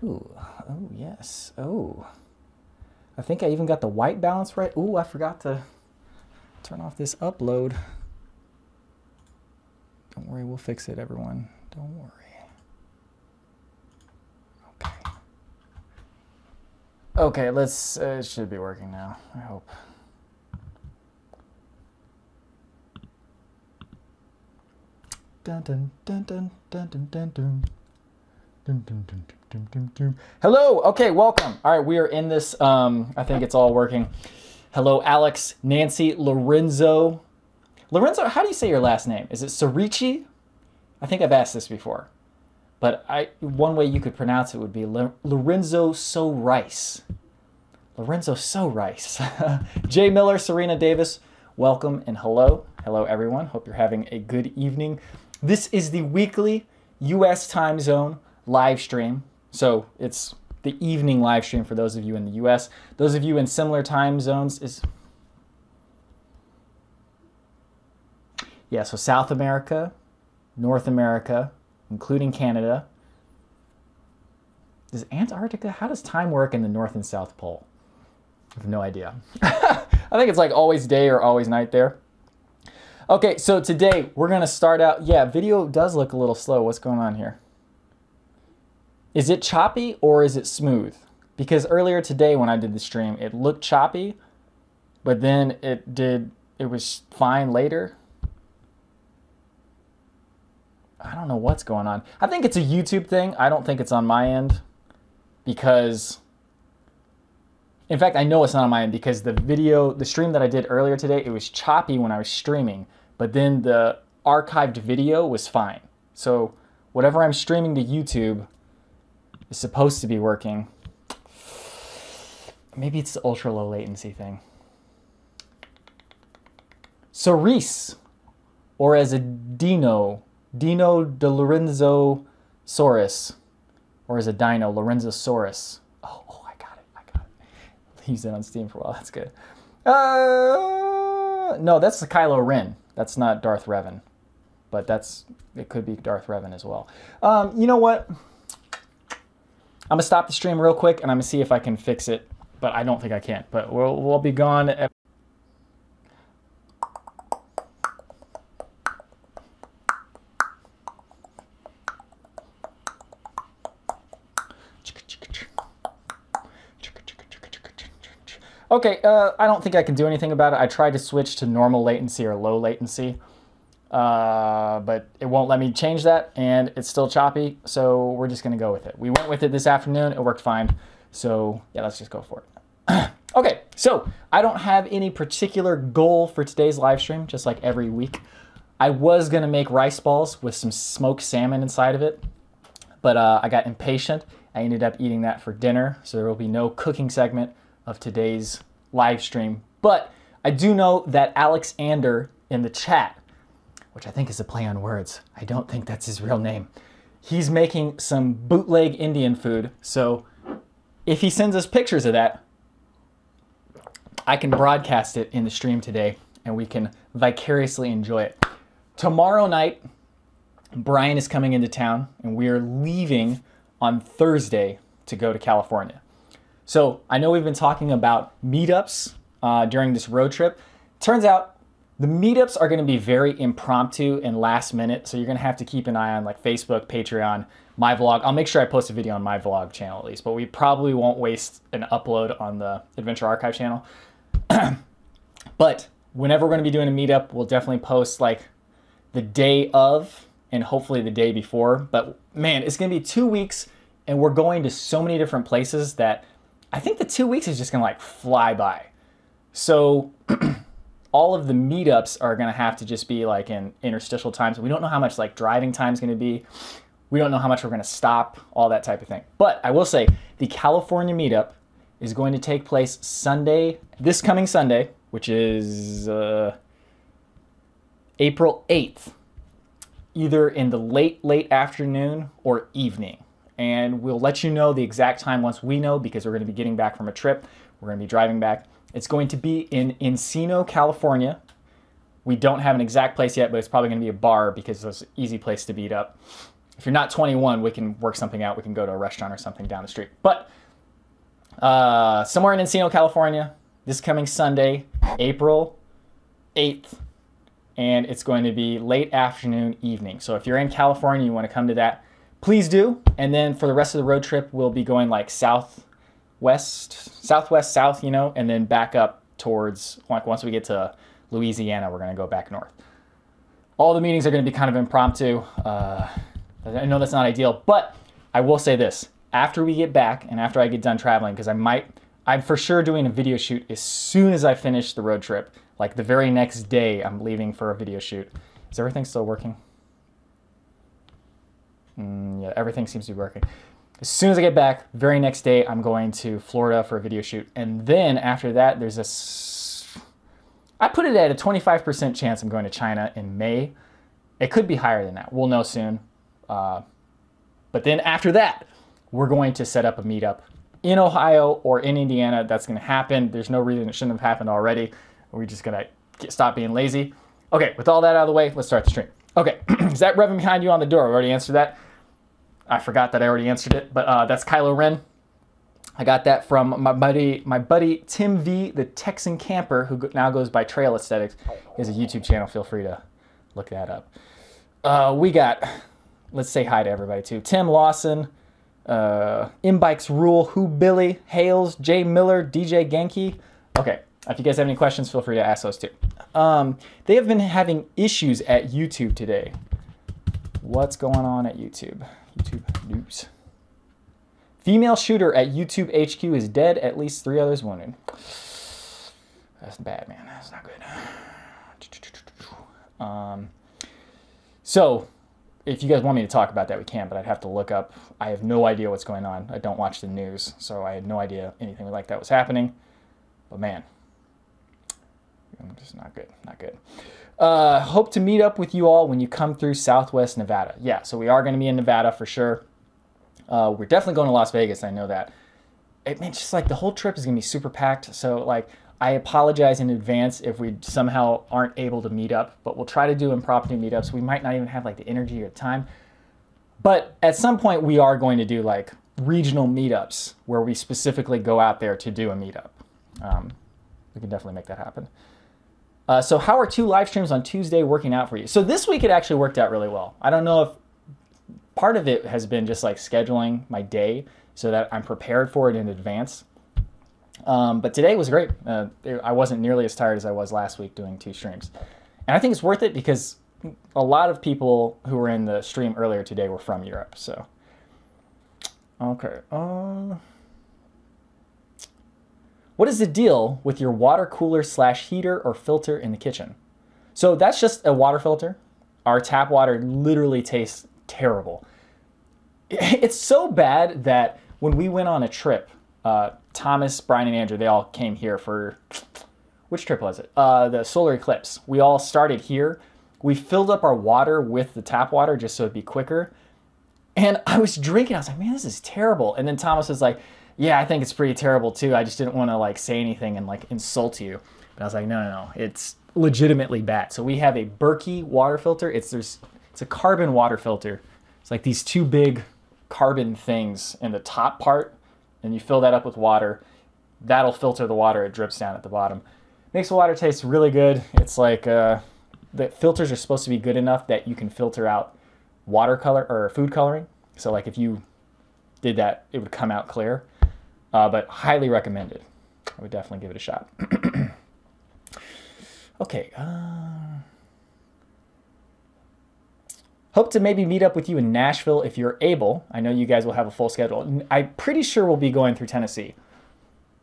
Ooh, oh yes. Oh, I think I even got the white balance right. Ooh, I forgot to turn off this upload. Don't worry, we'll fix it, everyone. Don't worry. Okay. Okay, let's, it should be working now, I hope. Dun dun dun dun dun dun dun dun. Dun, dun, dun, dun, dun, dun. Hello. Okay, welcome. All right, we are in this. I think it's all working. Hello, Alex, Nancy, Lorenzo. Lorenzo, how do you say your last name? Is it Sorici? I think I've asked this before, but one way you could pronounce it would be Lorenzo So Rice. Lorenzo So Rice. Jay Miller, Serena Davis, welcome and hello. Hello, everyone. Hope you're having a good evening. This is the weekly U.S. time zone live stream. So it's the evening live stream for those of you in the US. Those of you in similar time zones is... Yeah, so South America, North America, including Canada. Is Antarctica? How does time work in the North and South Pole? I have no idea. I think it's like always day or always night there. Okay, so today we're gonna start out... Yeah, video does look a little slow. What's going on here? Is it choppy or is it smooth? Because earlier today when I did the stream, it looked choppy, but then it was fine later. I don't know what's going on. I think it's a YouTube thing. I don't think it's on my end because, in fact, I know it's not on my end because the stream that I did earlier today, it was choppy when I was streaming, but then the archived video was fine. So whatever I'm streaming to YouTube is supposed to be working. Maybe it's the ultra low latency thing. Cerise, or as a Dino de Lorenzo Saurus, or as a Dino, Lorenzosaurus. Oh, I got it. Use it on Steam for a while, that's good. No, that's the Kylo Ren. That's not Darth Revan, but it could be Darth Revan as well. You know what? I'm gonna stop the stream real quick and I'm gonna see if I can fix it, but I don't think I can. But we'll be gone. Okay, I don't think I can do anything about it. I tried to switch to normal latency or low latency, but it won't let me change that, and it's still choppy, so we're just gonna go with it. We went with it this afternoon, it worked fine, so yeah, let's just go for it. Okay, so I don't have any particular goal for today's live stream, just like every week. I was gonna make rice balls with some smoked salmon inside of it, but I got impatient. I ended up eating that for dinner, so there will be no cooking segment of today's live stream. But I do know that Alexander in the chat, which I think is a play on words, I don't think that's his real name, he's making some bootleg Indian food. So if he sends us pictures of that, I can broadcast it in the stream today and we can vicariously enjoy it. Tomorrow night, Brian is coming into town and we are leaving on Thursday to go to California. So I know we've been talking about meetups during this road trip. Turns out the meetups are gonna be very impromptu and last minute. So you're gonna have to keep an eye on like Facebook, Patreon, my vlog. I'll make sure I post a video on my vlog channel at least, but we probably won't waste an upload on the Adventure Archive channel. But whenever we're gonna be doing a meetup, we'll definitely post like the day of and hopefully the day before. But man, it's gonna be 2 weeks and we're going to so many different places that I think the 2 weeks is just gonna like fly by. So all of the meetups are gonna have to just be like in interstitial times. We don't know how much like driving time is gonna be. We don't know how much we're going to stop, all that type of thing. But I will say the California meetup is going to take place Sunday, this coming Sunday, which is April 8th, either in the late afternoon or evening. And we'll let you know the exact time once we know, because we're going to be getting back from a trip. We're going to be driving back. It's going to be in Encino, California. We don't have an exact place yet, but it's probably going to be a bar because it's an easy place to meet up. If you're not 21, we can work something out. We can go to a restaurant or something down the street. But somewhere in Encino, California, this coming Sunday, April 8th. And it's going to be late afternoon, evening. So if you're in California, you want to come to that, please do. And then for the rest of the road trip, we'll be going like southwest, south, you know, and then back up towards, like once we get to Louisiana, we're going to go back north. All the meetings are going to be kind of impromptu. I know that's not ideal, but I will say this. After we get back and after I get done traveling, because I'm for sure doing a video shoot as soon as I finish the road trip. Like the very next day, I'm leaving for a video shoot. Is everything still working? Yeah, everything seems to be working. As soon as I get back, very next day, I'm going to Florida for a video shoot. And then after that, there's I put it at a 25% chance I'm going to China in May. It could be higher than that. We'll know soon. But then after that, we're going to set up a meetup in Ohio or in Indiana. That's going to happen. There's no reason it shouldn't have happened already. We're just going to stop being lazy. Okay, with all that out of the way, let's start the stream. Okay, is that revving behind you on the door? I already answered that. I forgot that I already answered it, but that's Kylo Ren. I got that from my buddy Tim V, the Texan camper, who now goes by Trail Aesthetics. He has a YouTube channel. Feel free to look that up. We got, let's say hi to everybody too. Tim Lawson, Imbikes Rule, Who Billy, Hales, Jay Miller, DJ Genki. Okay, if you guys have any questions, feel free to ask those too. They have been having issues at YouTube today. What's going on at YouTube? YouTube news. Female shooter at YouTube HQ is dead, at least 3 others wounded. That's bad, man. That's not good. So, if you guys want me to talk about that, we can, but I'd have to look up. I have no idea what's going on. I don't watch the news, so I had no idea anything like that was happening. But man, just not good, not good. Hope to meet up with you all when you come through Southwest Nevada. Yeah, so we are going to be in Nevada for sure. We're definitely going to Las Vegas. I know that. It's just like the whole trip is going to be super packed. So like, I apologize in advance if we somehow aren't able to meet up, but we'll try to do impromptu meetups. We might not even have like the energy or time, but at some point we are going to do like regional meetups where we specifically go out there to do a meetup. We can definitely make that happen. So how are 2 live streams on Tuesday working out for you? So this week it actually worked out really well. I don't know if part of it has been just like scheduling my day so that I'm prepared for it in advance. But today was great. I wasn't nearly as tired as I was last week doing 2 streams. And I think it's worth it because a lot of people who were in the stream earlier today were from Europe. So, okay. What is the deal with your water cooler / heater or filter in the kitchen? So that's just a water filter. Our tap water literally tastes terrible. It's so bad that when we went on a trip, Thomas, Brian, and Andrew, they all came here for, which trip was it? The solar eclipse. We all started here. We filled up our water with the tap water just so it'd be quicker. And I was drinking. I was like, man, this is terrible. And then Thomas was like, yeah, I think it's pretty terrible too. I just didn't want to like say anything and like insult you. But I was like, no, it's legitimately bad. So we have a Berkey water filter. It's a carbon water filter. It's like these 2 big carbon things in the top part, and you fill that up with water. That'll filter the water. It drips down at the bottom. Makes the water taste really good. It's like the filters are supposed to be good enough that you can filter out watercolor or food coloring. So like if you did that, it would come out clear. But highly recommended. I would definitely give it a shot. Okay. Hope to maybe meet up with you in Nashville if you're able. I know you guys will have a full schedule. I'm pretty sure we'll be going through Tennessee.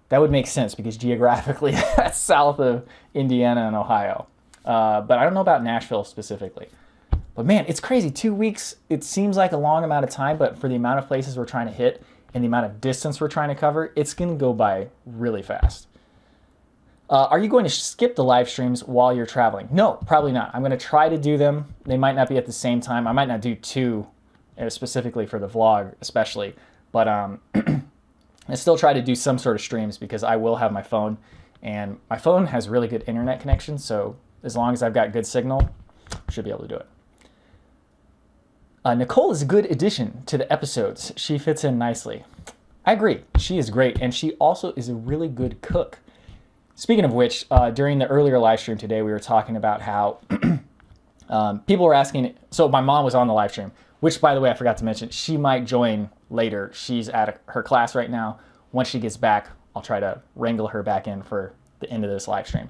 That would make sense because geographically that's south of Indiana and Ohio. But I don't know about Nashville specifically. But man, it's crazy. 2 weeks, it seems like a long amount of time, but for the amount of places we're trying to hit and the amount of distance we're trying to cover, it's going to go by really fast. Are you going to skip the live streams while you're traveling? No, probably not. I'm going to try to do them. They might not be at the same time. I might not do 2 specifically for the vlog, especially. But I still try to do some sort of streams because I will have my phone. And my phone has really good internet connection. So as long as I've got good signal, I should be able to do it. Nicole is a good addition to the episodes. She fits in nicely. I agree. She is great. And she also is a really good cook. Speaking of which, during the earlier live stream today, we were talking about how people were asking. So my mom was on the live stream, which, by the way, I forgot to mention, she might join later. She's at her class right now. Once she gets back, I'll try to wrangle her back in for the end of this live stream.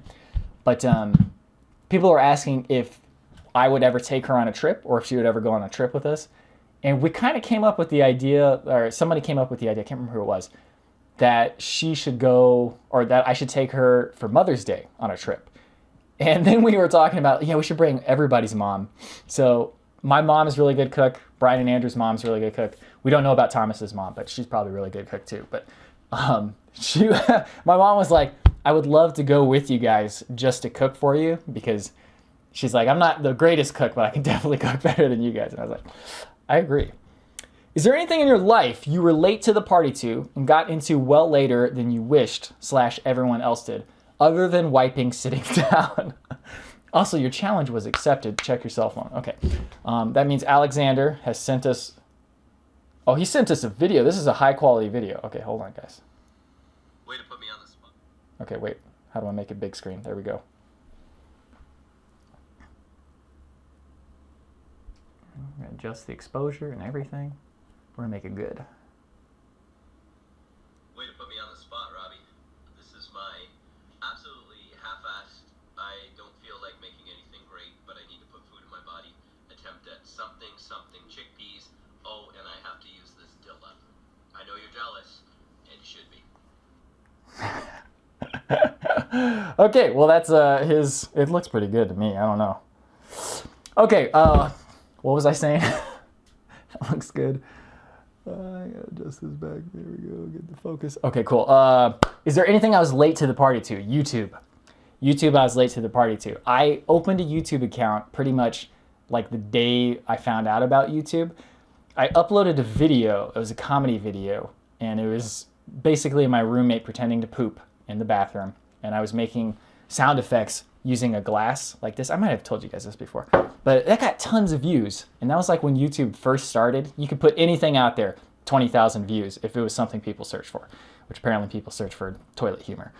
But people were asking if I would ever take her on a trip or if she would ever go on a trip with us. And we kind of came up with the idea, or somebody came up with the idea, I can't remember who it was, that she should go, or that I should take her for Mother's Day on a trip. And then we were talking about, yeah, we should bring everybody's mom. So my mom is a really good cook. Brian and Andrew's mom's a really good cook. We don't know about Thomas's mom, but she's probably a really good cook too. But my mom was like, I would love to go with you guys just to cook for you, because she's like, I'm not the greatest cook, but I can definitely cook better than you guys. And I was like, I agree. Is there anything in your life you were late to the party to and got into well later than you wished / everyone else did, other than wiping sitting down? Also, your challenge was accepted. Check your cell phone. Okay. That means Alexander has sent us... Oh, he sent us a video. This is a high-quality video. Okay, hold on, guys. Way to put me on the spot. Okay, wait. How do I make it big screen? There we go. I'm going to adjust the exposure and everything. We're going to make it good. Way to put me on the spot, Robbie. This is my absolutely half-assed, I don't feel like making anything great, but I need to put food in my body, attempt at something chickpeas. Oh, and I have to use this dilla. I know you're jealous, and you should be. Okay, well that's his, it looks pretty good to me. I don't know. Okay, what was I saying? That looks good. I gotta adjust this back. There we go. Get the focus. Okay, cool. Is there anything I was late to the party to? YouTube. YouTube I was late to the party to. I opened a YouTube account pretty much like the day I found out about YouTube. I uploaded a video. It was a comedy video. And it was basically my roommate pretending to poop in the bathroom. And I was making sound effects using a glass like this. I might have told you guys this before, but that got tons of views. And that was like when YouTube first started. You could put anything out there, 20,000 views if it was something people searched for, which apparently people search for toilet humor.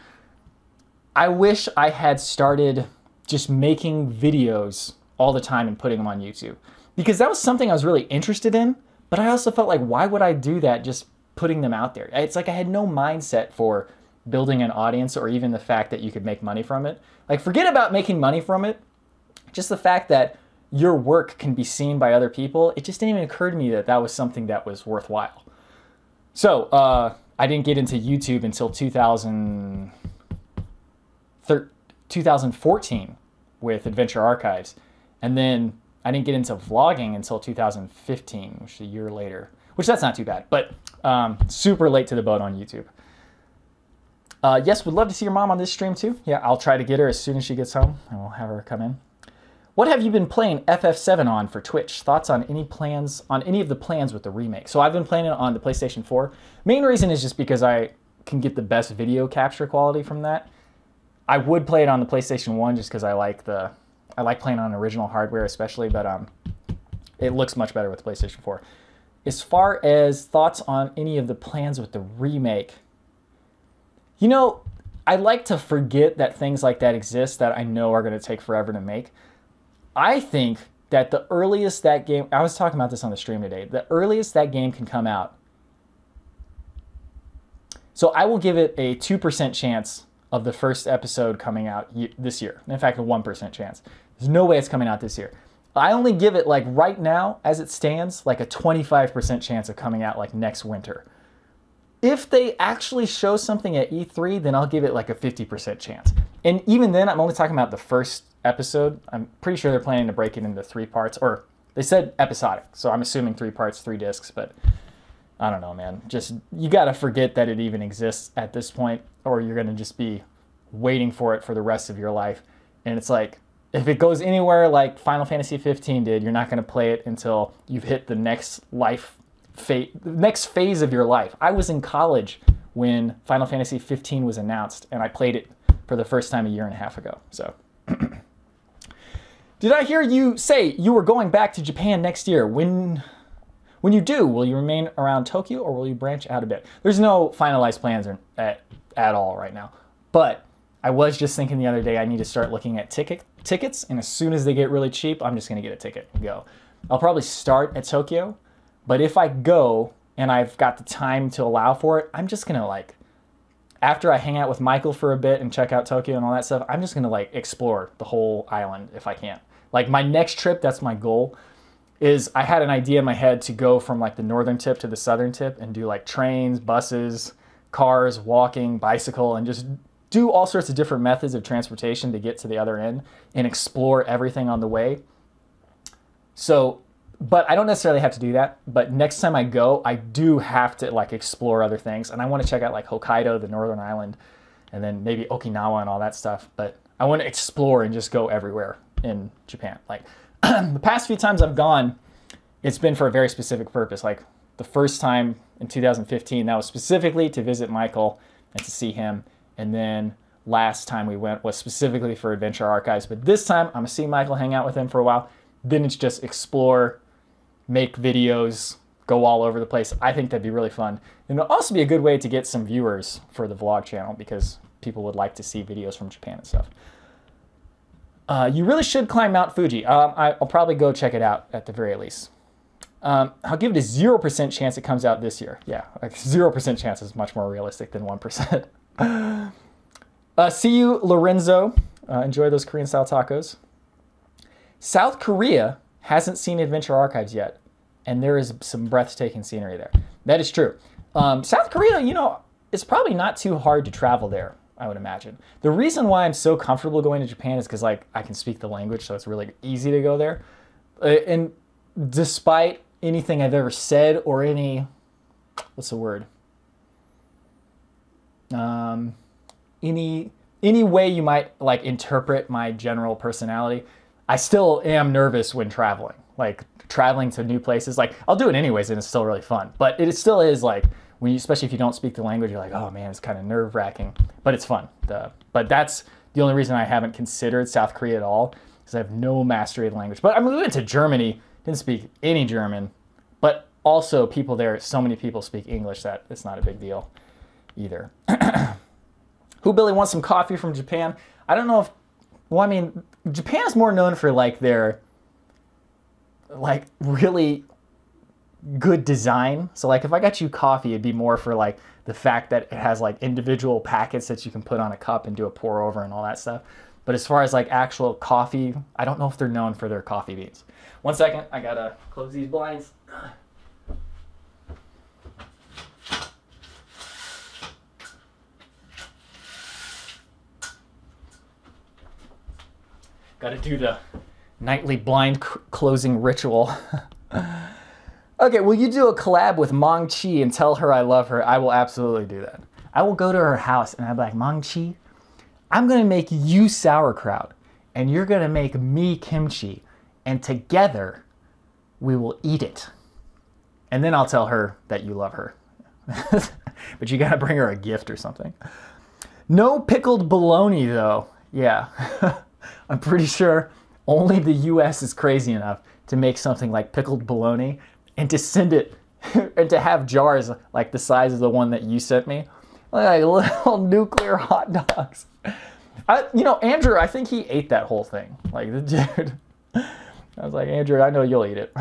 I wish I had started just making videos all the time and putting them on YouTube, because that was something I was really interested in, but I also felt like, why would I do that just putting them out there? It's like I had no mindset for building an audience or even the fact that you could make money from it. Like, forget about making money from it. Just the fact that your work can be seen by other people, it just didn't even occur to me that that was something that was worthwhile. So I didn't get into YouTube until 2014 with Adventure Archives. And then I didn't get into vlogging until 2015, which is a year later, which that's not too bad, but super late to the boat on YouTube. Yes, would love to see your mom on this stream too. Yeah, I'll try to get her as soon as she gets home, and we'll have her come in. What have you been playing FF7 on for Twitch? Thoughts on any plans, on any of the plans with the remake? So I've been playing it on the PlayStation 4. Main reason is just because I can get the best video capture quality from that. I would play it on the PlayStation 1 just because I like playing on original hardware especially, but it looks much better with the PlayStation 4. As far as thoughts on any of the plans with the remake, you know, I like to forget that things like that exist that I know are going to take forever to make. I think that the earliest that game, I was talking about this on the stream today, the earliest that game can come out. So I will give it a 2% chance of the first episode coming out this year. In fact, a 1% chance. There's no way it's coming out this year. I only give it, like right now, as it stands, like a 25% chance of coming out like next winter. If they actually show something at E3, then I'll give it like a 50% chance. And even then, I'm only talking about the first episode. I'm pretty sure they're planning to break it into 3 parts, or They said episodic, so I'm assuming 3 parts, 3 discs, but I don't know, man. Just, you got to forget that it even exists at this point, or you're going to just be waiting for it for the rest of your life. And it's like, if it goes anywhere like Final Fantasy 15 did, you're not going to play it until you've hit the next next phase of your life. I was in college when Final Fantasy 15 was announced, and I played it for the first time a year and a half ago. So, did I hear you say you were going back to Japan next year? When you do, will you remain around Tokyo or will you branch out a bit? There's no finalized plans at all right now, but I was just thinking the other day I need to start looking at tickets, and as soon as they get really cheap, I'm just going to get a ticket and go. I'll probably start at Tokyo, but if I go and I've got the time to allow for it, I'm just going to, like, after I hang out with Michael for a bit and check out Tokyo and all that stuff, I'm just going to, like, explore the whole island if I can. Like, my next trip, that's my goal, is I had an idea in my head to go from, like, the northern tip to the southern tip and do, like, trains, buses, cars, walking, bicycle, and just do all sorts of different methods of transportation to get to the other end and explore everything on the way. So, but I don't necessarily have to do that. But next time I go, I do have to, like, explore other things. And I want to check out, like, Hokkaido, the northern island, and then maybe Okinawa and all that stuff. But I want to explore and just go everywhere in Japan. Like, the past few times I've gone, it's been for a very specific purpose. Like, the first time in 2015, that was specifically to visit Michael and to see him. And then last time we went was specifically for Adventure Archives. But this time, I'm going to see Michael, hang out with him for a while. Then it's just explore, make videos, go all over the place. I think that'd be really fun. And it'll also be a good way to get some viewers for the vlog channel because people would like to see videos from Japan and stuff. You really should climb Mount Fuji. I'll probably go check it out at the very least. I'll give it a 0% chance it comes out this year. Yeah, like 0% chance is much more realistic than 1%. See you, Lorenzo. Enjoy those Korean-style tacos. South Korea hasn't seen Adventure Archives yet, and there is some breathtaking scenery there. That is true. South Korea, you know, it's probably not too hard to travel there, I would imagine. The reason why I'm so comfortable going to Japan is because, like, I can speak the language, so it's really easy to go there. And despite anything I've ever said or any, what's the word? Any way you might, like, interpret my general personality, I still am nervous when traveling. Like, traveling to new places, like, I'll do it anyways and it's still really fun. But it still is, like, when you, especially if you don't speak the language, you're like, oh man, it's kind of nerve-wracking. But it's fun. But that's the only reason I haven't considered South Korea at all, because I have no mastery of the language. But I mean, we went to Germany, didn't speak any German, but also people there, so many people speak English that it's not a big deal either. Who Billy wants some coffee from Japan? I don't know if, well, I mean, Japan is more known for, like, their, like, really good design. So, like, if I got you coffee, it'd be more for, like, the fact that it has, like, individual packets that you can put on a cup and do a pour over and all that stuff. But as far as, like, actual coffee, I don't know if they're known for their coffee beans. 1 second, I gotta close these blinds. Got to do the nightly blind closing ritual. Okay, will you do a collab with Mong Chi and tell her I love her? I will absolutely do that. I will go to her house and I'll be like, Mong Chi, I'm going to make you sauerkraut and you're going to make me kimchi, and together we will eat it. And then I'll tell her that you love her. But you got to bring her a gift or something. No pickled bologna though. Yeah. I'm pretty sure only the US is crazy enough to make something like pickled bologna and to send it and to have jars like the size of the one that you sent me, like little nuclear hot dogs. You know, Andrew, I think he ate that whole thing. Like, the dude, I was like, Andrew, I know you'll eat it.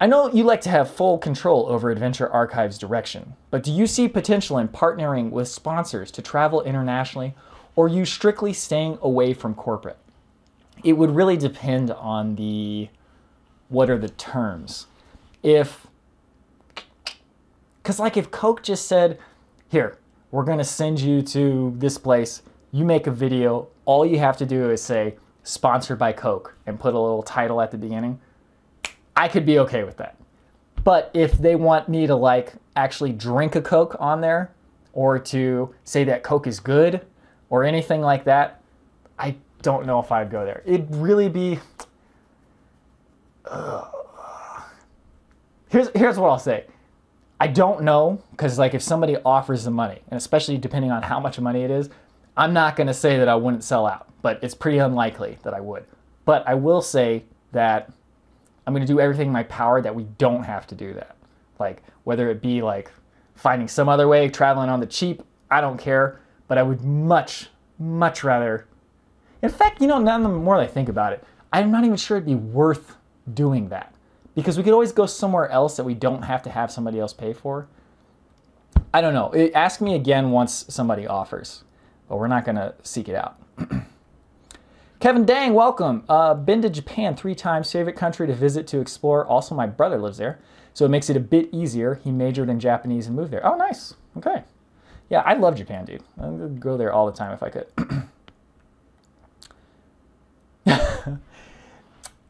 I know you like to have full control over Adventure Archives' direction, but do you see potential in partnering with sponsors to travel internationally, or are you strictly staying away from corporate? It would really depend on what are the terms. Because like if Coke just said, here, we're gonna send you to this place, you make a video, all you have to do is say, sponsored by Coke and put a little title at the beginning, I could be okay with that. But if they want me to like actually drink a Coke on there, or to say that Coke is good or anything like that, I don't know if I'd go there. It'd really be... Here's what I'll say. I don't know, because like if somebody offers the money, and especially depending on how much money it is, I'm not going to say that I wouldn't sell out, but it's pretty unlikely that I would. But I will say that I'm going to do everything in my power that we don't have to do that. Like whether it be like finding some other way, traveling on the cheap, I don't care. But I would much, much rather... In fact, you know, now the more I think about it, I'm not even sure it'd be worth doing that. Because we could always go somewhere else that we don't have to have somebody else pay for. I don't know. Ask me again once somebody offers. But we're not going to seek it out. Kevin Dang, welcome. Been to Japan 3 times. Favorite country to visit, to explore. Also, my brother lives there. So it makes it a bit easier. He majored in Japanese and moved there. Oh, nice. Okay. Yeah, I love Japan, dude. I would go there all the time if I could.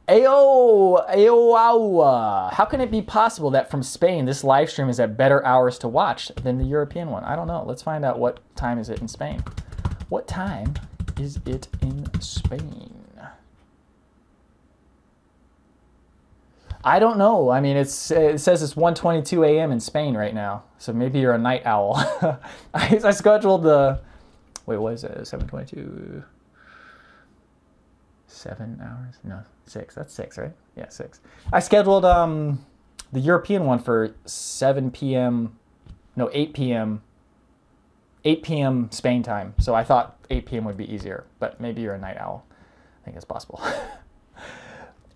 Ayo, how can it be possible that from Spain this live stream is at better hours to watch than the European one? I don't know. Let's find out what time is it in Spain. What time is it in Spain? I don't know. I mean, it says it's 1:22 a.m. in Spain right now. So maybe you're a night owl. I scheduled the... Wait, what is it? 7:22... 7 hours? No, 6. That's 6, right? Yeah, 6. I scheduled the European one for 7 p.m. No, 8 p.m. 8 p.m. Spain time. So I thought 8 p.m. would be easier, but maybe you're a night owl. I think it's possible.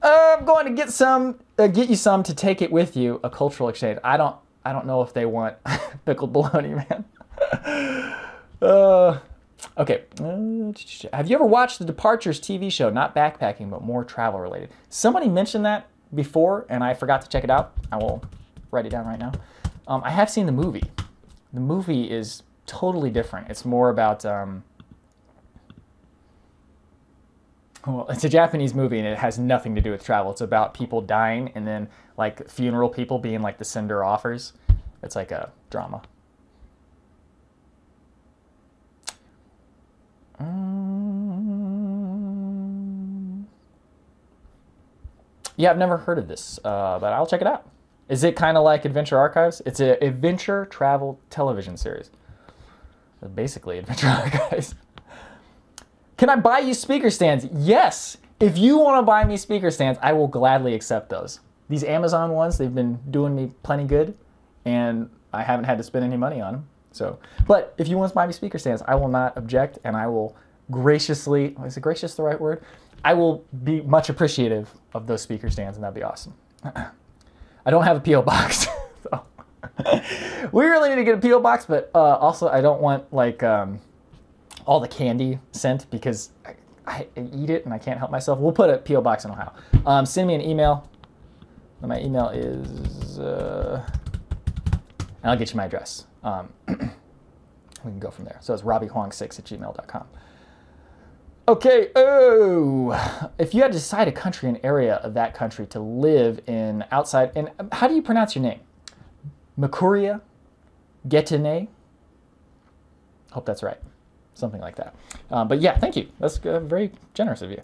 I'm going to get you some to take it with you. A cultural exchange. I don't know if they want pickled bologna, man. Okay. Have you ever watched the Departures TV show? Not backpacking, but more travel related. Somebody mentioned that before, and I forgot to check it out. I will write it down right now. I have seen the movie. The movie is totally different. It's more about... well, it's a Japanese movie, and it has nothing to do with travel. It's about people dying, and then like funeral people being like the sender offers. It's like a drama. Yeah, I've never heard of this, but I'll check it out. Is it kind of like Adventure Archives? It's an adventure travel television series. Basically, Adventure Archives. Can I buy you speaker stands? Yes! If you want to buy me speaker stands, I will gladly accept those. These Amazon ones, they've been doing me plenty good, and I haven't had to spend any money on them. So, but if you want to buy me speaker stands, I will not object, and I will graciously, is it gracious the right word? I will be much appreciative of those speaker stands, and that'd be awesome. I don't have a P.O. box, so we really need to get a P.O. box, but also I don't want like all the candy sent because I eat it and I can't help myself. We'll put a P.O. box in Ohio. Send me an email. My email is, and I'll get you my address. We can go from there. So it's robbiehuang6@gmail.com. Okay, if you had to decide a country, an area of that country to live in outside, and how do you pronounce your name? Makuria? Getene? Hope that's right. Something like that. But yeah, thank you. That's very generous of you.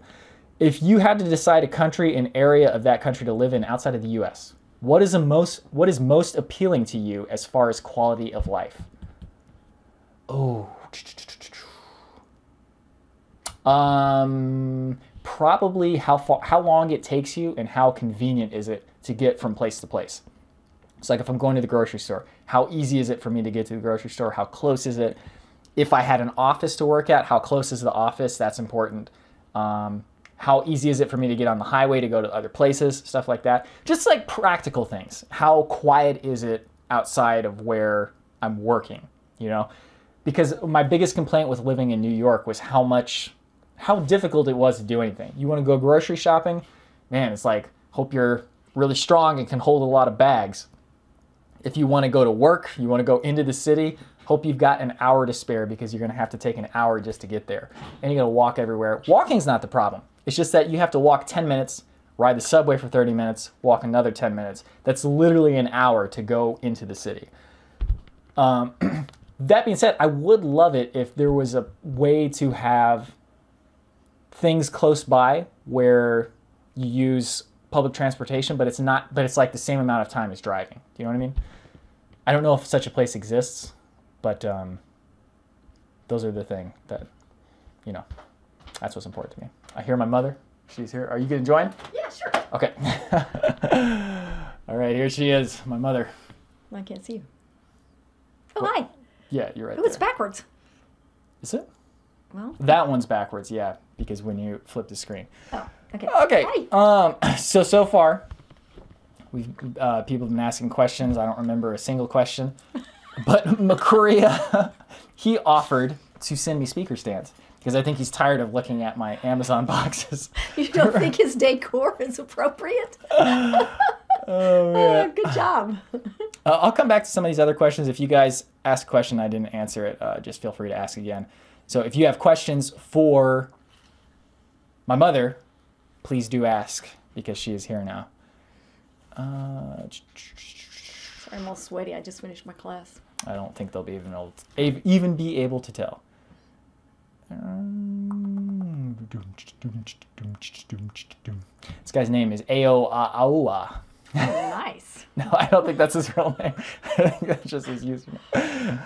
If you had to decide a country, an area of that country to live in outside of the U.S., what is most appealing to you as far as quality of life? Oh. Probably how long it takes you and how convenient is it to get from place to place. It's like if I'm going to the grocery store, how easy is it for me to get to the grocery store? How close is it? If I had an office to work at, how close is the office? That's important. How easy is it for me to get on the highway to go to other places? Stuff like that. Just like practical things. How quiet is it outside of where I'm working? You know? Because my biggest complaint with living in New York was how difficult it was to do anything. You want to go grocery shopping? Man, it's like, hope you're really strong and can hold a lot of bags. If you want to go to work, you want to go into the city, hope you've got an hour to spare because you're going to have to take an hour just to get there. And you're going to walk everywhere. Walking's not the problem. It's just that you have to walk 10 minutes, ride the subway for 30 minutes, walk another 10 minutes. That's literally an hour to go into the city. That being said, I would love it if there was a way to have things close by where you use public transportation, but it's like the same amount of time as driving. Do you know what I mean? I don't know if such a place exists, but those are the thing that, that's what's important to me. I hear my mother. She's here. Are you going to join? Yeah, sure. Okay. All right, here she is, my mother. I can't see you. Oh, hi. Yeah, you're right Oh, it's there. backwards. Is it? Well. That one's backwards, yeah, because when you flip the screen. Oh, okay. Okay. Hi. So far, we've people have been asking questions. I don't remember a single question, but McCoria, he offered to send me speaker stands because I think he's tired of looking at my Amazon boxes. You don't think his decor is appropriate? Oh, man. Good job. I'll come back to some of these other questions. If you guys ask a question, I didn't answer it, just feel free to ask again. So if you have questions for my mother, please do ask because she is here now. Sorry, I'm all sweaty. I just finished my class. I don't think they'll be even be able to tell. This guy's name is Ao Aoa. Oh, nice. No, I don't think that's his real name. I think that's just his username.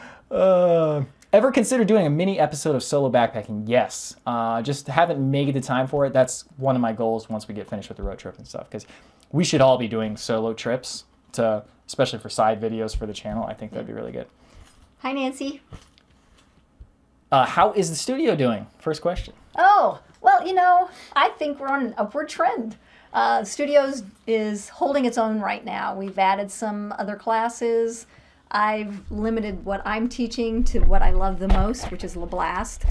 Ever consider doing a mini episode of solo backpacking? Yes. Just haven't made the time for it. That's one of my goals once we get finished with the road trip and stuff. Because we should all be doing solo trips, especially for side videos for the channel. I think that'd be really good. Hi, Nancy. How is the studio doing? First question. Oh, well, I think we're on an upward trend. Studios is holding its own right now. We've added some other classes. I've limited what I'm teaching to what I love the most, which is LaBlast.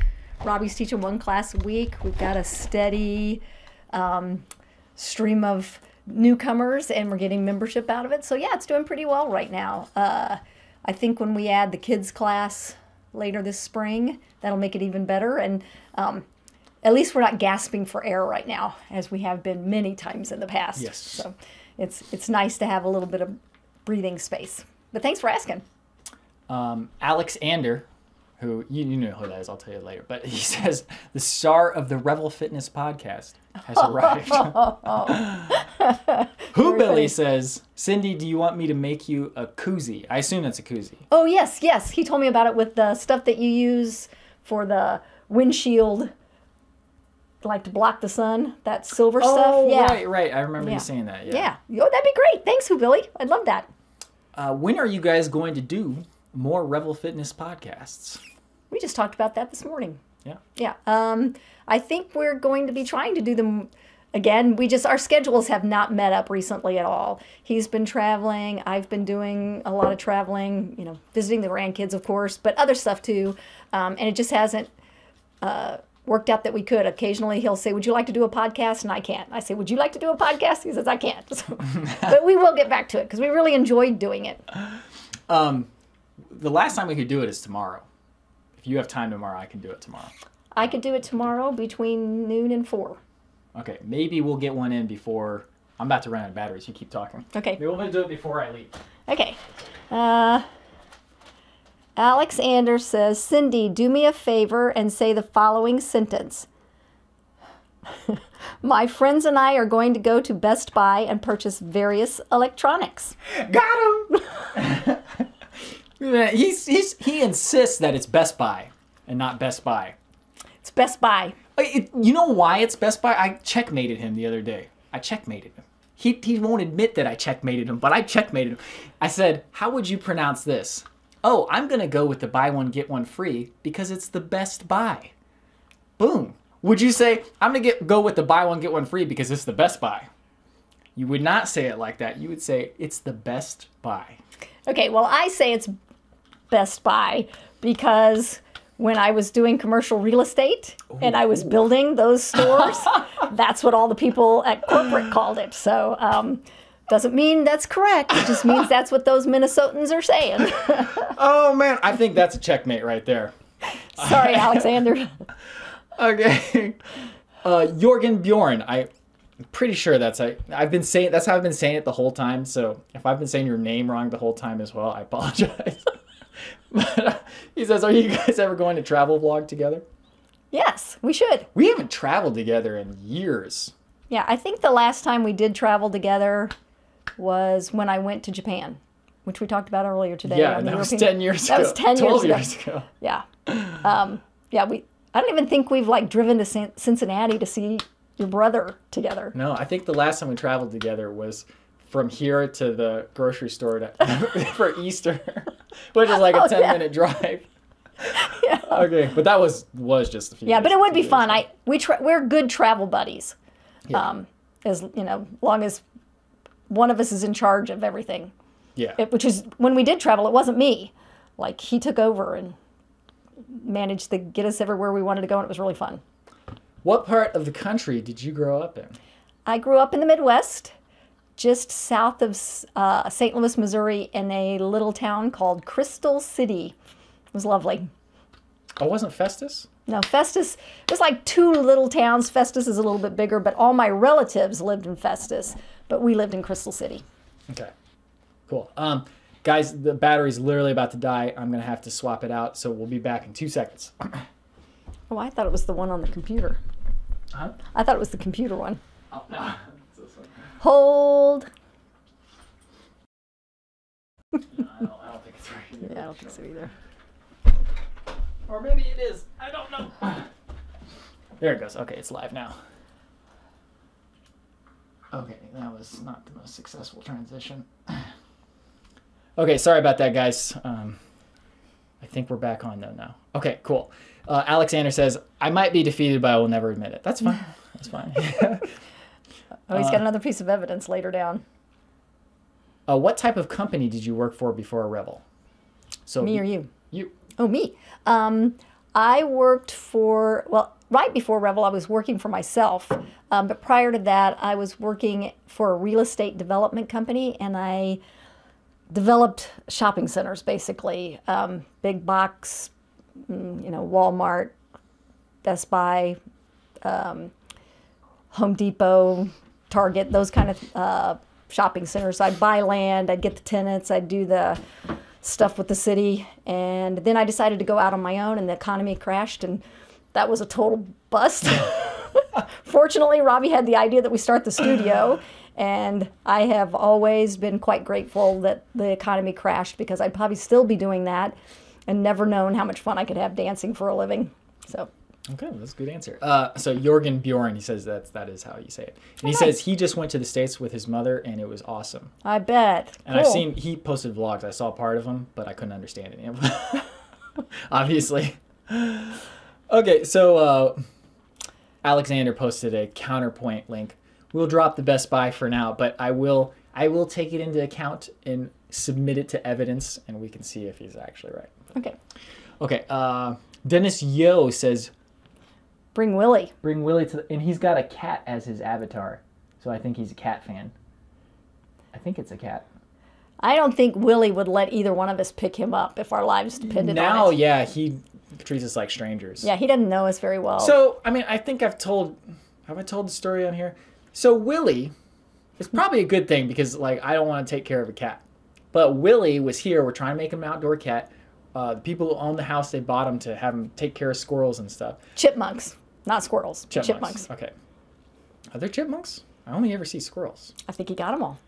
Robbie's teaching one class a week. We've got a steady stream of newcomers, and we're getting membership out of it. So, yeah, it's doing pretty well right now. I think when we add the kids class later this spring, that'll make it even better. And at least we're not gasping for air right now, as we have been many times in the past. Yes. So it's nice to have a little bit of breathing space. But thanks for asking. Alex Ander, who you know who that is, I'll tell you later. But he says the star of the Revel Fitness podcast has arrived. Who Billy says, Cindy, do you want me to make you a koozie? I assume that's a koozie. Oh, yes. He told me about it with the stuff that you use for the windshield, like to block the sun, that silver stuff. Oh, Yeah. right. I remember you saying that. Yeah. Oh, that'd be great. Thanks, Who Billy. I'd love that. When are you guys going to do more Revel Fitness podcasts? We just talked about that this morning. Yeah. Yeah. I think we're going to be trying to do them again. Our schedules have not met up recently at all. He's been traveling. I've been doing a lot of traveling, visiting the grandkids, of course, but other stuff too. And it just hasn't worked out that we could. Occasionally he'll say, would you like to do a podcast? And I can't. I say, would you like to do a podcast? He says, I can't. So, but we will get back to it because we really enjoyed doing it. The last time we could do it is tomorrow. If you have time tomorrow, I can do it tomorrow. I could do it tomorrow between noon and 4. Okay, maybe we'll get one in before... I'm about to run out of batteries. You keep talking. Okay. Maybe we'll do it before I leave. Okay. Alex Anders says, Cindy, do me a favor and say the following sentence. My friends and I are going to go to Best Buy and purchase various electronics. Got him! He insists that it's Best Buy and not Best Buy. It's Best Buy. You know why it's Best Buy? I checkmated him the other day. I checkmated him. He won't admit that I checkmated him, but I checkmated him. I said, how would you pronounce this? Oh, I'm going to go with the buy one, get one free because it's the Best Buy. Boom. Would you say, I'm going to go with the buy one, get one free because it's the Best Buy? You would not say it like that. You would say, it's the Best Buy. Okay, well, I say it's Best Buy because when I was doing commercial real estate and I was building those stores, that's what all the people at corporate called it. So, doesn't mean that's correct. It just means that's what those Minnesotans are saying. Oh, man. I think that's a checkmate right there. Sorry, Alexander. Okay. Jorgen Bjorn. I'm pretty sure that's how I've been saying it the whole time. So if I've been saying your name wrong the whole time as well, I apologize. But he says, "Are you guys ever going to travel vlog together?" Yes, we should. We haven't traveled together in years. Yeah, I think the last time we did travel together was when I went to Japan, which we talked about earlier today. Yeah, and that was 10 years ago. That was 10 12 years ago. Yeah. Yeah, I don't even think we've like driven to Cincinnati to see your brother together. No, I think the last time we traveled together was from here to the grocery store for Easter, which is like a 10-minute drive. Yeah. Okay, but that was just a few. Yeah, years, but it would be years fun. ago. We're good travel buddies. Yeah. As you know, long as one of us is in charge of everything. Yeah. Which is when we did travel, it wasn't me. Like he took over and managed to get us everywhere we wanted to go, and it was really fun. What part of the country did you grow up in? I grew up in the Midwest, just south of St. Louis, Missouri, in a little town called Crystal City. It was lovely. Oh, wasn't Festus? No, Festus, it was like two little towns. Festus is a little bit bigger, but all my relatives lived in Festus, but we lived in Crystal City. Okay, cool. Guys, the battery's literally about to die. I'm going to have to swap it out, so we'll be back in 2 seconds. Oh, I thought it was the one on the computer. Huh? I thought it was the computer one. Oh, no. Hold. No, I don't think it's right either. Yeah, I don't think so either. Or maybe it is. I don't know. There it goes. Okay, it's live now. Okay, that was not the most successful transition. Okay, sorry about that, guys. I think we're back on though now. Okay, cool. Alexander says, I might be defeated, but I will never admit it. That's fine. That's fine. Oh, he's got another piece of evidence later down. What type of company did you work for before Rebel? So Me or you? You. Oh, me. I worked for, well, right before Rebel, I was working for myself. But prior to that, I was working for a real estate development company, and I developed shopping centers, basically. Big box, Walmart, Best Buy, Home Depot, Target, those kind of shopping centers. I'd buy land, I'd get the tenants, I'd do the stuff with the city, and then I decided to go out on my own, and the economy crashed, and that was a total bust. Fortunately, Robbie had the idea that we start the studio, and I have always been quite grateful that the economy crashed, because I'd probably still be doing that and never known how much fun I could have dancing for a living. So. Okay, that's a good answer. So Jorgen Bjorn, he says that is how you say it. And he says he just went to the States with his mother, and it was awesome. I bet. And cool. He posted vlogs. I saw part of them, but I couldn't understand any of them. Obviously. Okay, so Alexander posted a counterpoint link. We'll drop the Best Buy for now, but I will take it into account and submit it to evidence, and we can see if he's actually right. Okay. Okay, Dennis Yo says, Bring Willie. Bring Willie and he's got a cat as his avatar. So I think he's a cat fan. I think it's a cat. I don't think Willie would let either one of us pick him up if our lives depended on it. Now, yeah, he treats us like strangers. Yeah, he doesn't know us very well. So, I mean, I think have I told the story on here? So Willie, it's probably a good thing because, like, I don't want to take care of a cat. But Willie was here. We're trying to make him an outdoor cat. The people who own the house, they bought him to have him take care of squirrels and stuff. Chipmunks, not squirrels. Chipmunks. Okay. Are there chipmunks? I only ever see squirrels. I think he got them all.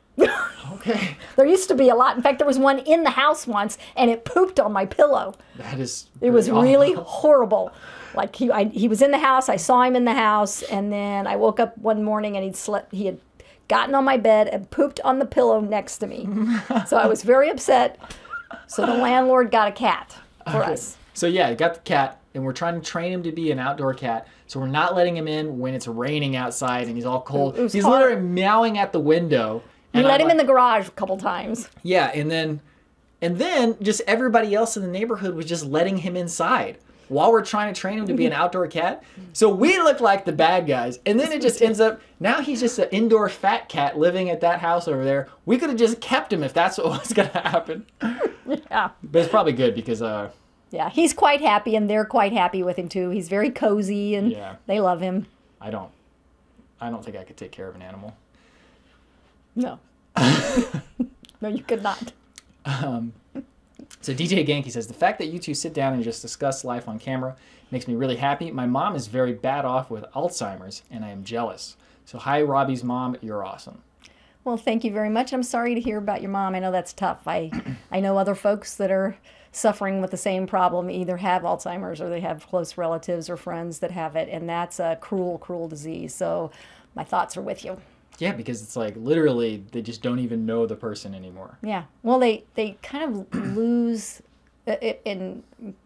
Okay. There used to be a lot. In fact, there was one in the house once, and it pooped on my pillow. That is. It was really horrible. Like he was in the house. I saw him in the house, and then I woke up one morning and he had gotten on my bed and pooped on the pillow next to me. So I was very upset. So the landlord got a cat for us. So yeah, he got the cat, and we're trying to train him to be an outdoor cat. So we're not letting him in when it's raining outside and he's all cold. He's literally meowing at the window. We let him in the garage a couple times. Yeah, and then just everybody else in the neighborhood was just letting him inside while we're trying to train him to be an outdoor cat. So we look like the bad guys. And then it just ends up, now he's just an indoor fat cat living at that house over there. We could have just kept him if that's what was going to happen. Yeah. But it's probably good because... yeah, he's quite happy, and they're quite happy with him, too. He's very cozy, and they love him. I don't think I could take care of an animal. No. No, you could not. So DJ Genki says, the fact that you two sit down and just discuss life on camera makes me really happy. My mom is very bad off with Alzheimer's, and I am jealous. So hi, Robbie's mom. You're awesome. Well, thank you very much. I'm sorry to hear about your mom. I know that's tough. I know other folks that are suffering with the same problem, either have Alzheimer's or they have close relatives or friends that have it, and that's a cruel, cruel disease. So my thoughts are with you. Yeah, because it's like literally they just don't even know the person anymore. Yeah. Well, they kind of lose, and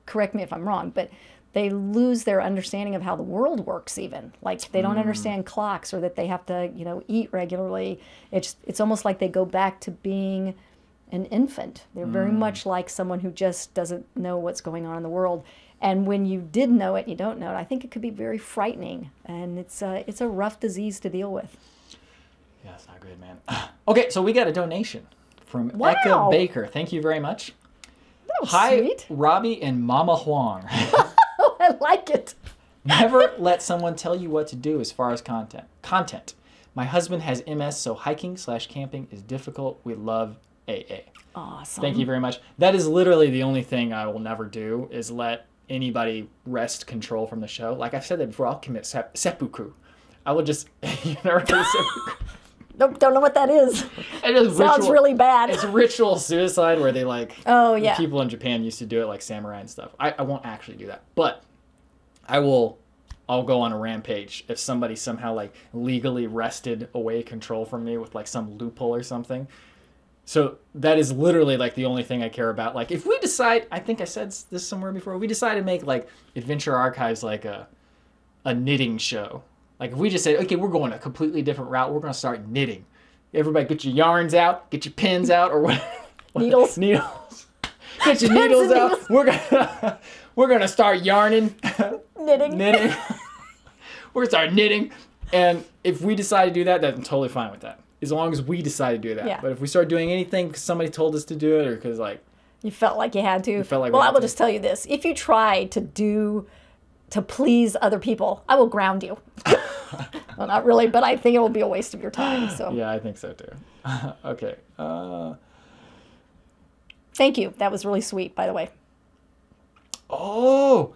correct me if I'm wrong, but they lose their understanding of how the world works even. Like they don't understand clocks or that they have to, eat regularly. It's almost like they go back to being an infant. They're very much like someone who just doesn't know what's going on in the world. And when you did know it and you don't know it, I think it could be very frightening. And it's a rough disease to deal with. Yeah, it's not good, man. Okay, so we got a donation from Wow. Eka Baker. Thank you very much. That was Hi, sweet. Robbie and Mama Huang. Oh, I like it. Never let someone tell you what to do as far as content. My husband has MS, so hiking/camping is difficult. We love AA. Awesome. Thank you very much. That is literally the only thing I will never do is let anybody wrest control from the show. Like I've said that before, I'll commit seppuku. I will just, never heard of seppuku. Nope, don't know what that is. It is Sounds really bad. It's ritual suicide where they Oh, yeah. people in Japan used to do it like samurai and stuff. I won't actually do that, but I'll go on a rampage if somebody somehow like legally wrested away control from me with like some loophole or something. So that is literally like the only thing I care about. Like if we decide, I think I said this somewhere before, we decide to make like Adventure Archives like a knitting show. Like if we just said, okay, we're going a completely different route. We're going to start knitting. Everybody get your yarns out, get your pins out or what? Needles. Needles. Get your needles out. We're gonna start yarning. Knitting. We're gonna start knitting. And if we decide to do that, then I'm totally fine with that. As long as we decide to do that. Yeah. But if we start doing anything because somebody told us to do it or because like You felt like you had to. felt like we well, I had will to. just tell you this. If you try to please other people, I will ground you. Well, not really, but I think it will be a waste of your time. So yeah, I think so too. Okay. Thank you. That was really sweet, by the way. Oh,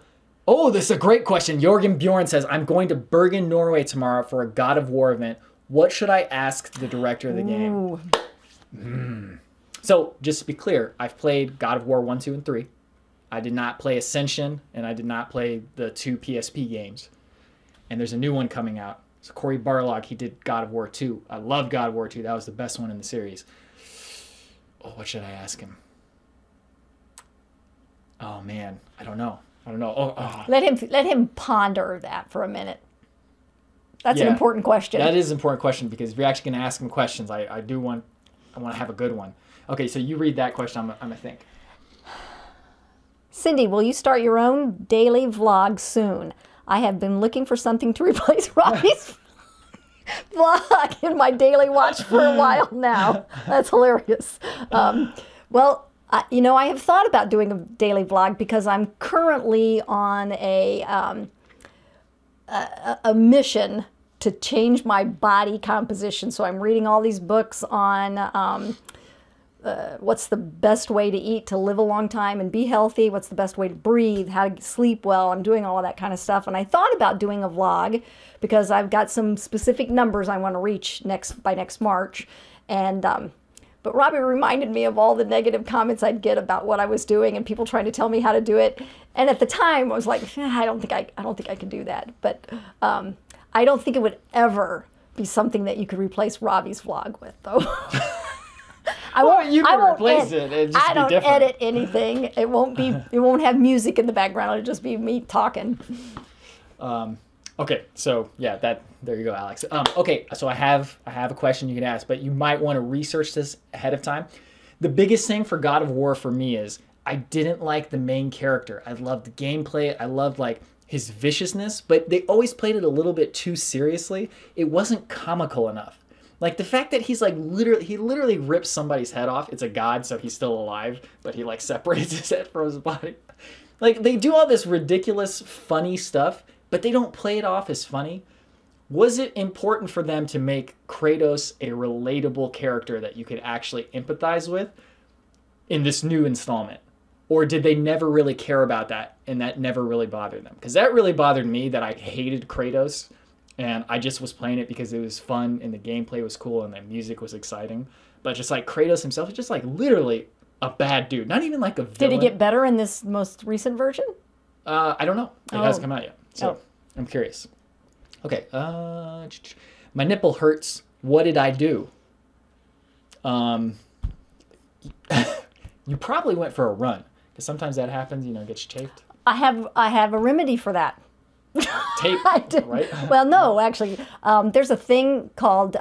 this is a great question. Jorgen Bjorn says, I'm going to Bergen, Norway tomorrow for a God of War event. What should I ask the director of the game? Ooh. So, just to be clear, I've played God of War 1, 2, and 3. I did not play Ascension, and I did not play the 2 PSP games. And there's a new one coming out. So Cory Barlog, he did God of War 2. I love God of War 2. That was the best one in the series. Oh, what should I ask him? Oh, man. I don't know. Oh. Let him ponder that for a minute. That's an Yeah. important question. That is an important question because if you're actually going to ask him questions, I want to have a good one. Okay, so you read that question. I'm gonna think. Cindy, will you start your own daily vlog soon? I have been looking for something to replace Robbie's vlog in my daily watch for a while now. That's hilarious. Well, I have thought about doing a daily vlog because I'm currently on a mission to change my body composition. So I'm reading all these books on what's the best way to eat to live a long time and be healthy, what's the best way to breathe, how to sleep well. I'm doing all of that kind of stuff. And I thought about doing a vlog because I've got some specific numbers I want to reach by next March. And but Robbie reminded me of all the negative comments I'd get about what I was doing and people trying to tell me how to do it. And at the time I was like, I don't think I could do that. But I don't think it would ever be something that you could replace Robbie's vlog with, though. You can replace it. It'd just I be don't different. edit anything. It won't have music in the background. It'll just be me talking. Okay, so yeah, there you go, Alex. Okay, so I have a question you can ask, but you might want to research this ahead of time. The biggest thing for God of War for me is I didn't like the main character. I loved the gameplay. I loved like his viciousness, but they always played it a little bit too seriously. It wasn't comical enough. Like the fact that he's like he literally rips somebody's head off. It's a god, so he's still alive, but he like separates his head from his body. Like they do all this ridiculous, funny stuff, but they don't play it off as funny. Was it important for them to make Kratos a relatable character that you could actually empathize with in this new installment? Or did they never really care about that and that never really bothered them? Because that really bothered me, that I hated Kratos and I just was playing it because it was fun and the gameplay was cool and the music was exciting. But just like Kratos himself is just like literally a bad dude. Not even like a villain. Did he get better in this most recent version? I don't know. It hasn't come out yet. So I'm curious. Okay. My nipple hurts. What did I do? You probably went for a run. Because sometimes that happens, you know, gets you chafed. I have a remedy for that. Tape, right? Well, no, actually, there's a thing called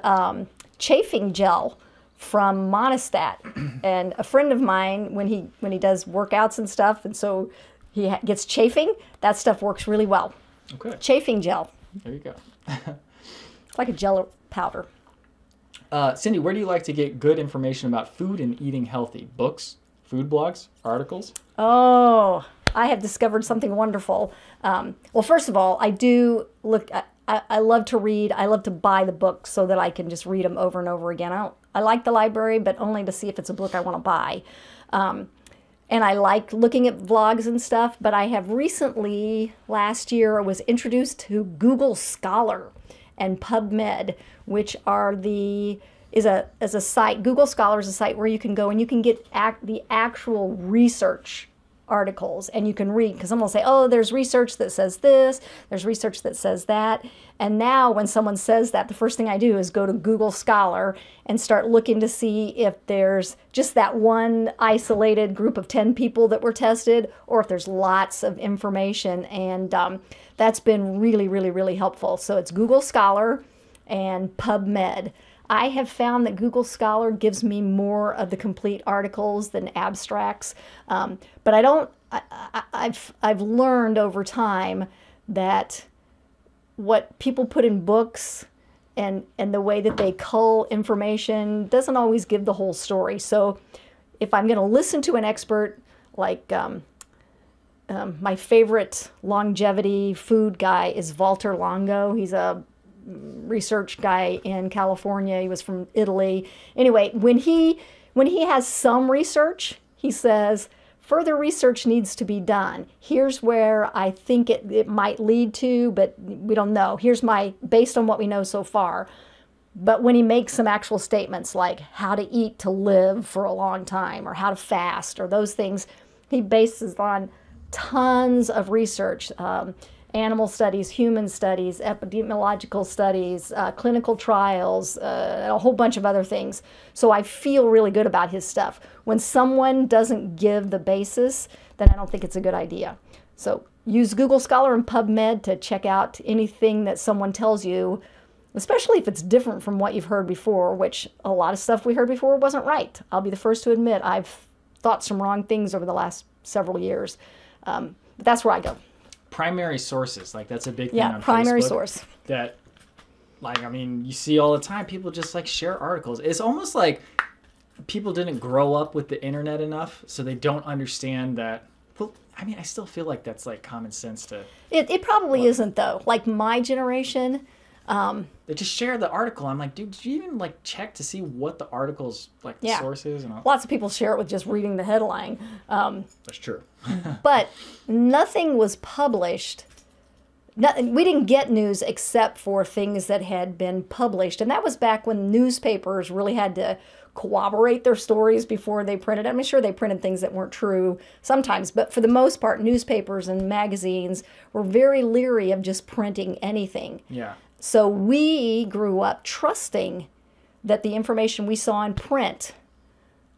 chafing gel from Monistat, and a friend of mine, when he does workouts and stuff, and so he gets chafing, that stuff works really well. Okay. Chafing gel. There you go. It's like a gel powder. Cindy, where do you like to get good information about food and eating healthy? Books, food blogs, articles? Oh, I have discovered something wonderful. Well, first of all, I do look. I love to read. I love to buy the books so that I can just read them over and over again. I like the library, but only to see if it's a book I want to buy. And I like looking at vlogs and stuff. But I have recently, last year, was introduced to Google Scholar and PubMed, which are is a site. Google Scholar is a site where you can go and you can get the actual research articles, and you can read, because someone will say, oh, there's research that says this, there's research that says that. And now when someone says that, the first thing I do is go to Google Scholar and start looking to see if there's just that one isolated group of 10 people that were tested, or if there's lots of information. And that's been really, really, really helpful. So it's Google Scholar and PubMed. I have found that Google Scholar gives me more of the complete articles than abstracts, but I don't. I've learned over time that what people put in books and the way that they cull information doesn't always give the whole story. So if I'm going to listen to an expert, like my favorite longevity food guy is Walter Longo. He's a research guy in California. He was from Italy. Anyway, when he has some research, he says, further research needs to be done. Here's where I think it might lead to, but we don't know. Here's based on what we know so far. But when he makes some actual statements like how to eat to live for a long time, or how to fast, or those things, he bases on tons of research. Animal studies, human studies, epidemiological studies, clinical trials, a whole bunch of other things. So I feel really good about his stuff. When someone doesn't give the basis, then I don't think it's a good idea. So use Google Scholar and PubMed to check out anything that someone tells you, especially if it's different from what you've heard before, which a lot of stuff we heard before wasn't right. I'll be the first to admit I've thought some wrong things over the last several years. But that's where I go. Primary sources, like that's a big thing on primary Facebook, source. That, like, I mean, you see all the time, people just like share articles. It's almost like people didn't grow up with the internet enough, so they don't understand that. Well, I mean, I still feel like that's like common sense to. It probably isn't, though. Like my generation. They just share the article. I'm like, dude, did you even like check to see what the article's like the source is and all? Lots of people share it with just reading the headline. That's true. But nothing was published. We didn't get news except for things that had been published. And that was back when newspapers really had to corroborate their stories before they printed. I'm sure they printed things that weren't true sometimes, but for the most part, newspapers and magazines were very leery of just printing anything. Yeah. So we grew up trusting that the information we saw in print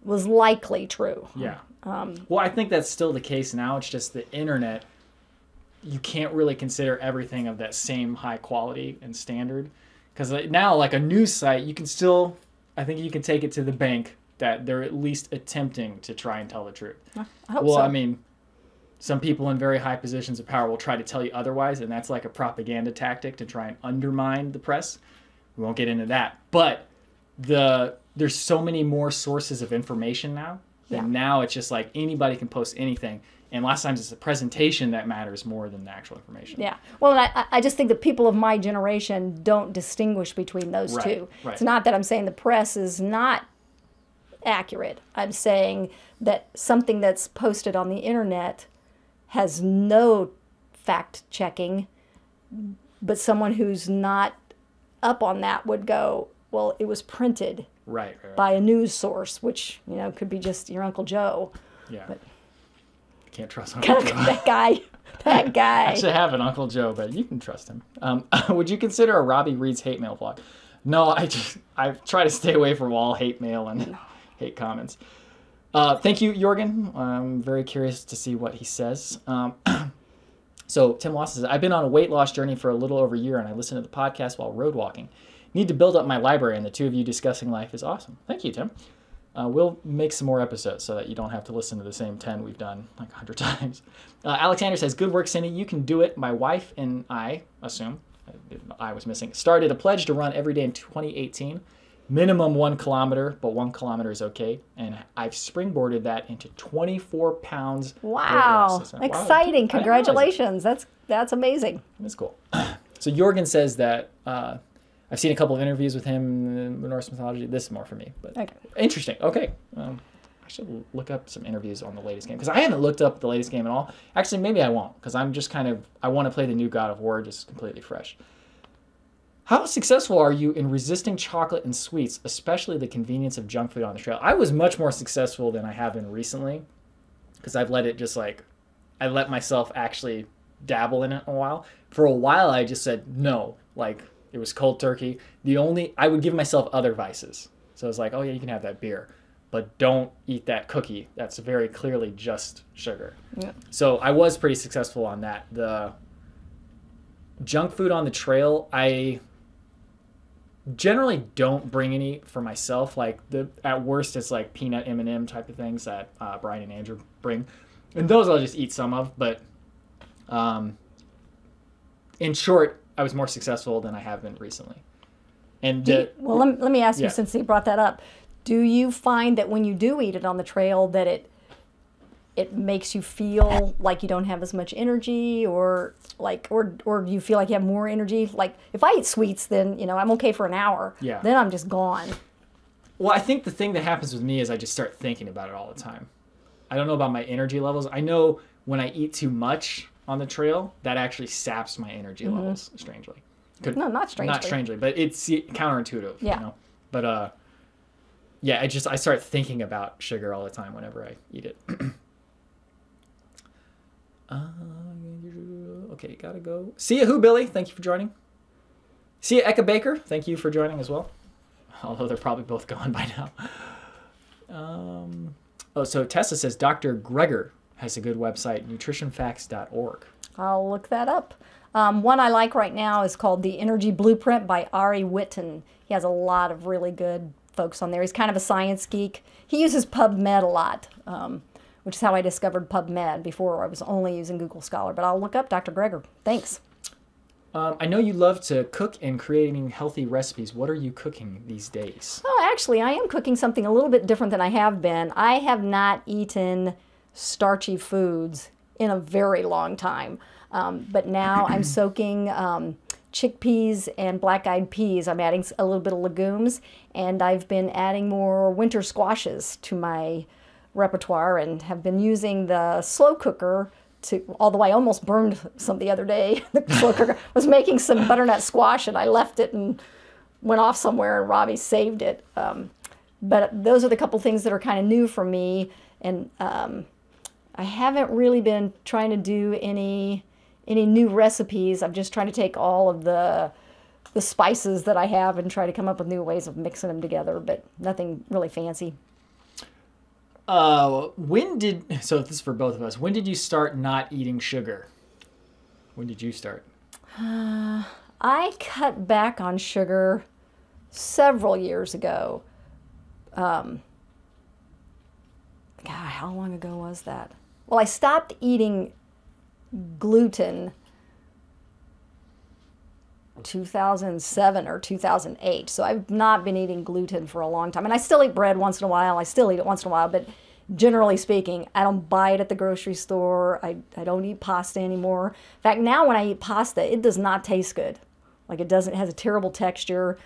was likely true. Yeah. Well, I think that's still the case now. It's just the internet. You can't really consider everything of that same high quality and standard. Because now, like a news site, you can still, I think you can take it to the bank that they're at least attempting to try and tell the truth. I hope well, so. I mean, some people in very high positions of power will try to tell you otherwise, and that's like a propaganda tactic to try and undermine the press. We won't get into that. But there's so many more sources of information now. And now it's just like anybody can post anything. And lots of times it's the presentation that matters more than the actual information. Yeah. Well, I just think that people of my generation don't distinguish between those two. Right. It's not that I'm saying the press is not accurate. I'm saying that something that's posted on the internet has no fact checking, but someone who's not up on that would go, well, it was printed Right. by a news source, which, you know, could be just your Uncle Joe. Yeah. But Can't trust Uncle Joe. that guy. I actually have an Uncle Joe, but you can trust him. Would you consider a Robbie Reads hate mail vlog? No, I try to stay away from all hate mail and hate comments. Thank you, Jorgen. I'm very curious to see what he says. So Tim Lawson says, I've been on a weight loss journey for a little over a year, and I listen to the podcast while road walking. Need to build up my library, and the two of you discussing life is awesome. Thank you, Tim. We'll make some more episodes so that you don't have to listen to the same 10 we've done like 100 times. Alexander says, good work, Cindy. You can do it. My wife and I was missing, started a pledge to run every day in 2018. Minimum 1 kilometer, but 1 kilometer is okay. And I've springboarded that into 24 pounds. Wow. Exciting. Congratulations. That's amazing. That's cool. So Jorgen says that I've seen a couple of interviews with him in Norse mythology. This is more for me, but okay. Interesting. Okay. I should look up some interviews on the latest game because I haven't looked up the latest game at all. Actually, maybe I won't because I'm just I want to play the new God of War just completely fresh. How successful are you in resisting chocolate and sweets, especially the convenience of junk food on the trail? I was much more successful than I have been recently because I've let it I let myself actually dabble in it a while. For a while, I just said no, it was cold turkey. I would give myself other vices. So it's like, oh yeah, you can have that beer, but don't eat that cookie. That's very clearly just sugar. Yeah. So I was pretty successful on that. The junk food on the trail, I generally don't bring any for myself. At worst, it's like peanut M&M type of things that Brian and Andrew bring. And those I'll just eat some of, but in short, I was more successful than I have been recently. And let me ask you, since you brought that up, do you find that when you do eat it on the trail that it makes you feel like you don't have as much energy, or do you feel like you have more energy? Like if I eat sweets, then I'm okay for an hour. Yeah. Then I'm just gone. Well, I think the thing that happens with me is I just start thinking about it all the time. I don't know about my energy levels. I know when I eat too much on the trail, that actually saps my energy levels, strangely. No, not strangely. Not strangely, but it's counterintuitive. Yeah. But I start thinking about sugar all the time whenever I eat it. Okay, gotta go. See ya, Billy. Thank you for joining. See ya, Eka Baker. Thank you for joining as well. Although they're probably both gone by now. So Tessa says Dr. Greger has a good website, nutritionfacts.org. I'll look that up. One I like right now is called The Energy Blueprint by Ari Whitten. He has a lot of really good folks on there. He's kind of a science geek. He uses PubMed a lot, which is how I discovered PubMed. Before I was only using Google Scholar. But I'll look up Dr. Greger. Thanks. I know you love to cook and creating healthy recipes. What are you cooking these days? Oh, actually, I am cooking something a little bit different than I have been. I have not eaten starchy foods in a very long time. But now I'm soaking chickpeas and black-eyed peas. I'm adding a little bit of legumes, and I've been adding more winter squashes to my repertoire and have been using the slow cooker although I almost burned some the other day. The slow cooker was making some butternut squash, and I left it and went off somewhere, and Robbie saved it. But those are the couple things that are kind of new for me, and I haven't really been trying to do any new recipes. I'm just trying to take all of the spices that I have and try to come up with new ways of mixing them together, but nothing really fancy. So this is for both of us. When did you start not eating sugar? When did you start? I cut back on sugar several years ago. God, how long ago was that? Well, I stopped eating gluten 2007 or 2008. So I've not been eating gluten for a long time. And I still eat bread once in a while. I still eat it once in a while, but generally speaking. I don't buy it at the grocery store. I don't eat pasta anymore. In fact, now when I eat pasta, it does not taste good. Like it doesn't, it has a terrible texture.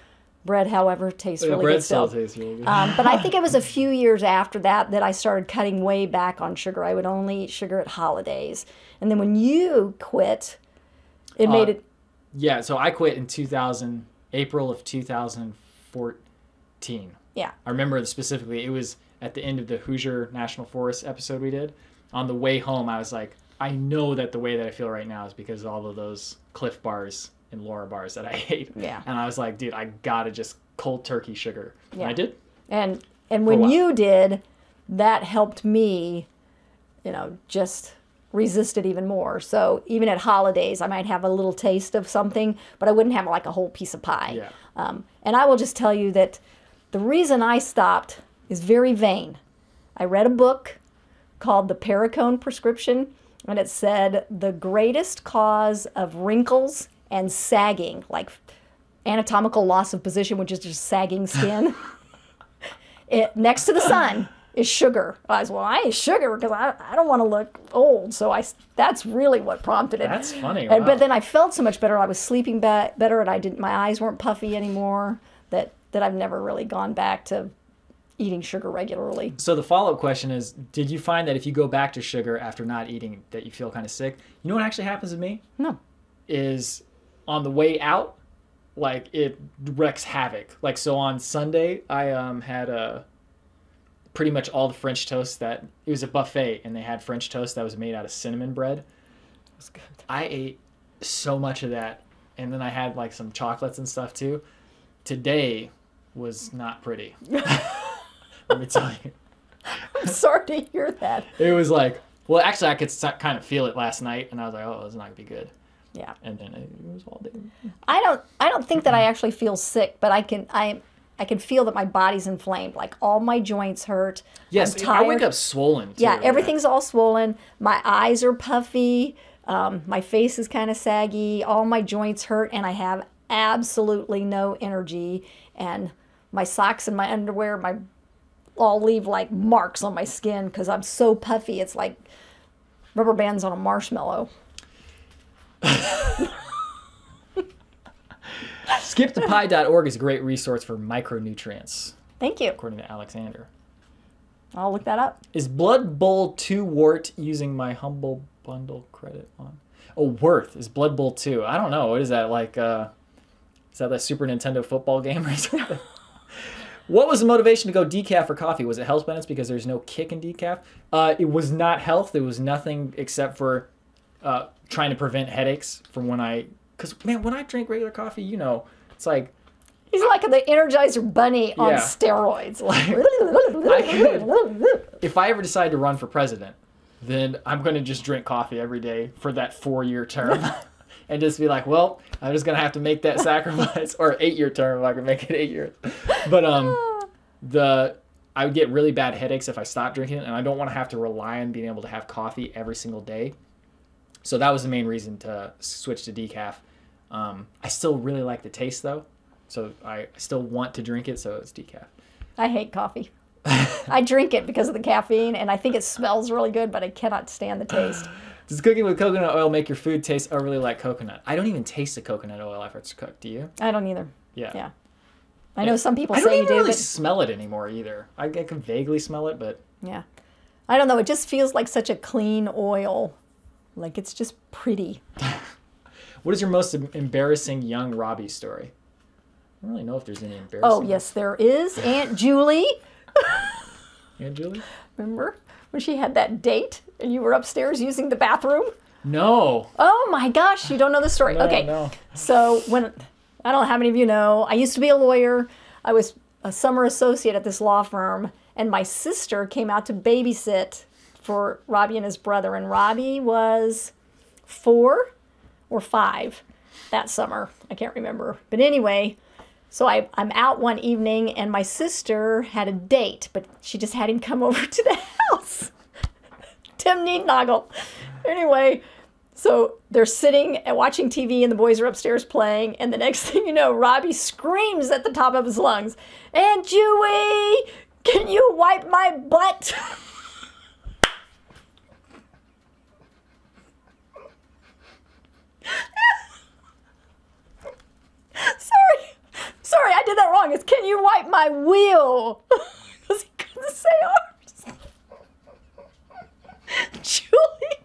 Bread, however, tastes really bread good still. tastes really good. But I think it was a few years after that that I started cutting way back on sugar. I would only eat sugar at holidays. And then when you quit, it made it... Yeah, so I quit in April of 2014. Yeah. I remember specifically, it was at the end of the Hoosier National Forest episode we did. On the way home, I was like, I know that the way that I feel right now is because of all of those Cliff Bars and Laura bars that I ate. Yeah. And I was like, dude, I gotta just cold turkey sugar. Yeah. And I did. And when you did, that helped me, just resist it even more. So even at holidays, I might have a little taste of something, but I wouldn't have like a whole piece of pie. Yeah. And I will just tell you that the reason I stopped is very vain. I read a book called The Perricone Prescription, and it said the greatest cause of wrinkles and sagging, like anatomical loss of position, which is just sagging skin, next to the sun, is sugar. I was, well, I ain't sugar because I don't want to look old. So that's really what prompted it. That's funny. Wow. Wow. But then I felt so much better. I was sleeping better, and my eyes weren't puffy anymore. That I've never really gone back to eating sugar regularly. So the follow-up question is, did you find that if you go back to sugar after not eating, that you feel kind of sick? You know what actually happens to me? No. Is on the way out, like it wreaks havoc. Like, so on Sunday, I had pretty much all the French toast it was a buffet, and they had French toast that was made out of cinnamon bread. It was good. I ate so much of that, and then I had like some chocolates and stuff too. Today was not pretty. Let me tell you. I'm sorry to hear that. It was like, well, actually I could kind of feel it last night, and I was like, oh, it's not gonna be good. Yeah. And then it was all day. I don't think that I actually feel sick, but I can feel that my body's inflamed. Like all my joints hurt. Yes, I'm tired. I wake up swollen too. Yeah, everything's all swollen. My eyes are puffy. My face is kind of saggy. All my joints hurt, and I have absolutely no energy. And my socks and my underwear, all leave like marks on my skin because I'm so puffy. It's like rubber bands on a marshmallow. Skiptopie.org is a great resource for micronutrients, Thank you. according to Alexander. I'll look that up. Is Blood Bowl 2 Wart using my humble bundle credit on? Oh, Worth is Blood Bowl 2. I don't know. What is that like? Is that Super Nintendo football game or something? What was the motivation to go decaf for coffee? Was it health benefits because there's no kick in decaf? It was not health. It was nothing except for trying to prevent headaches from because man, when I drink regular coffee, it's like He's like the Energizer Bunny on Yeah. steroids. if I ever decide to run for president, then I'm going to just drink coffee every day for that 4-year term. And just be like, well, I'm just going to have to make that sacrifice. Or 8-year term if I can make it 8 years. But I would get really bad headaches if I stopped drinking it. And I don't want to have to rely on being able to have coffee every single day. So that was the main reason to switch to decaf. I still really like the taste, though. So I still want to drink it, so it's decaf. I hate coffee. I drink it because of the caffeine, and I think it smells really good, but I cannot stand the taste. Does cooking with coconut oil make your food taste overly like coconut? I don't even taste the coconut oil after it's cooked. Do you? I don't either. Yeah. I know some people I don't say you even do, really but smell it anymore either. I can vaguely smell it, but yeah. I don't know. It just feels like such a clean oil. Like it's just pretty. What is your most embarrassing young Robbie story? I don't really know if there's any embarrassing. Oh, yes, there is. Aunt Julie. Aunt Julie? Remember when she had that date and you were upstairs using the bathroom? No. Oh my gosh, you don't know the story. No, Okay. no. So I don't know how many of you know, I used to be a lawyer. I was a summer associate at this law firm, and my sister came out to babysit for Robbie and his brother, and Robbie was 4 or 5 that summer. I can't remember. But anyway, so I'm out one evening, and my sister had a date, but she just had him come over to the house. Tim Neednoggle. Anyway, so they're sitting and watching TV, and the boys are upstairs playing, and the next thing you know, Robbie screams at the top of his lungs, "Aunt Julie, can you wipe my butt?" my wheel. Because he couldn't say arms. Julie,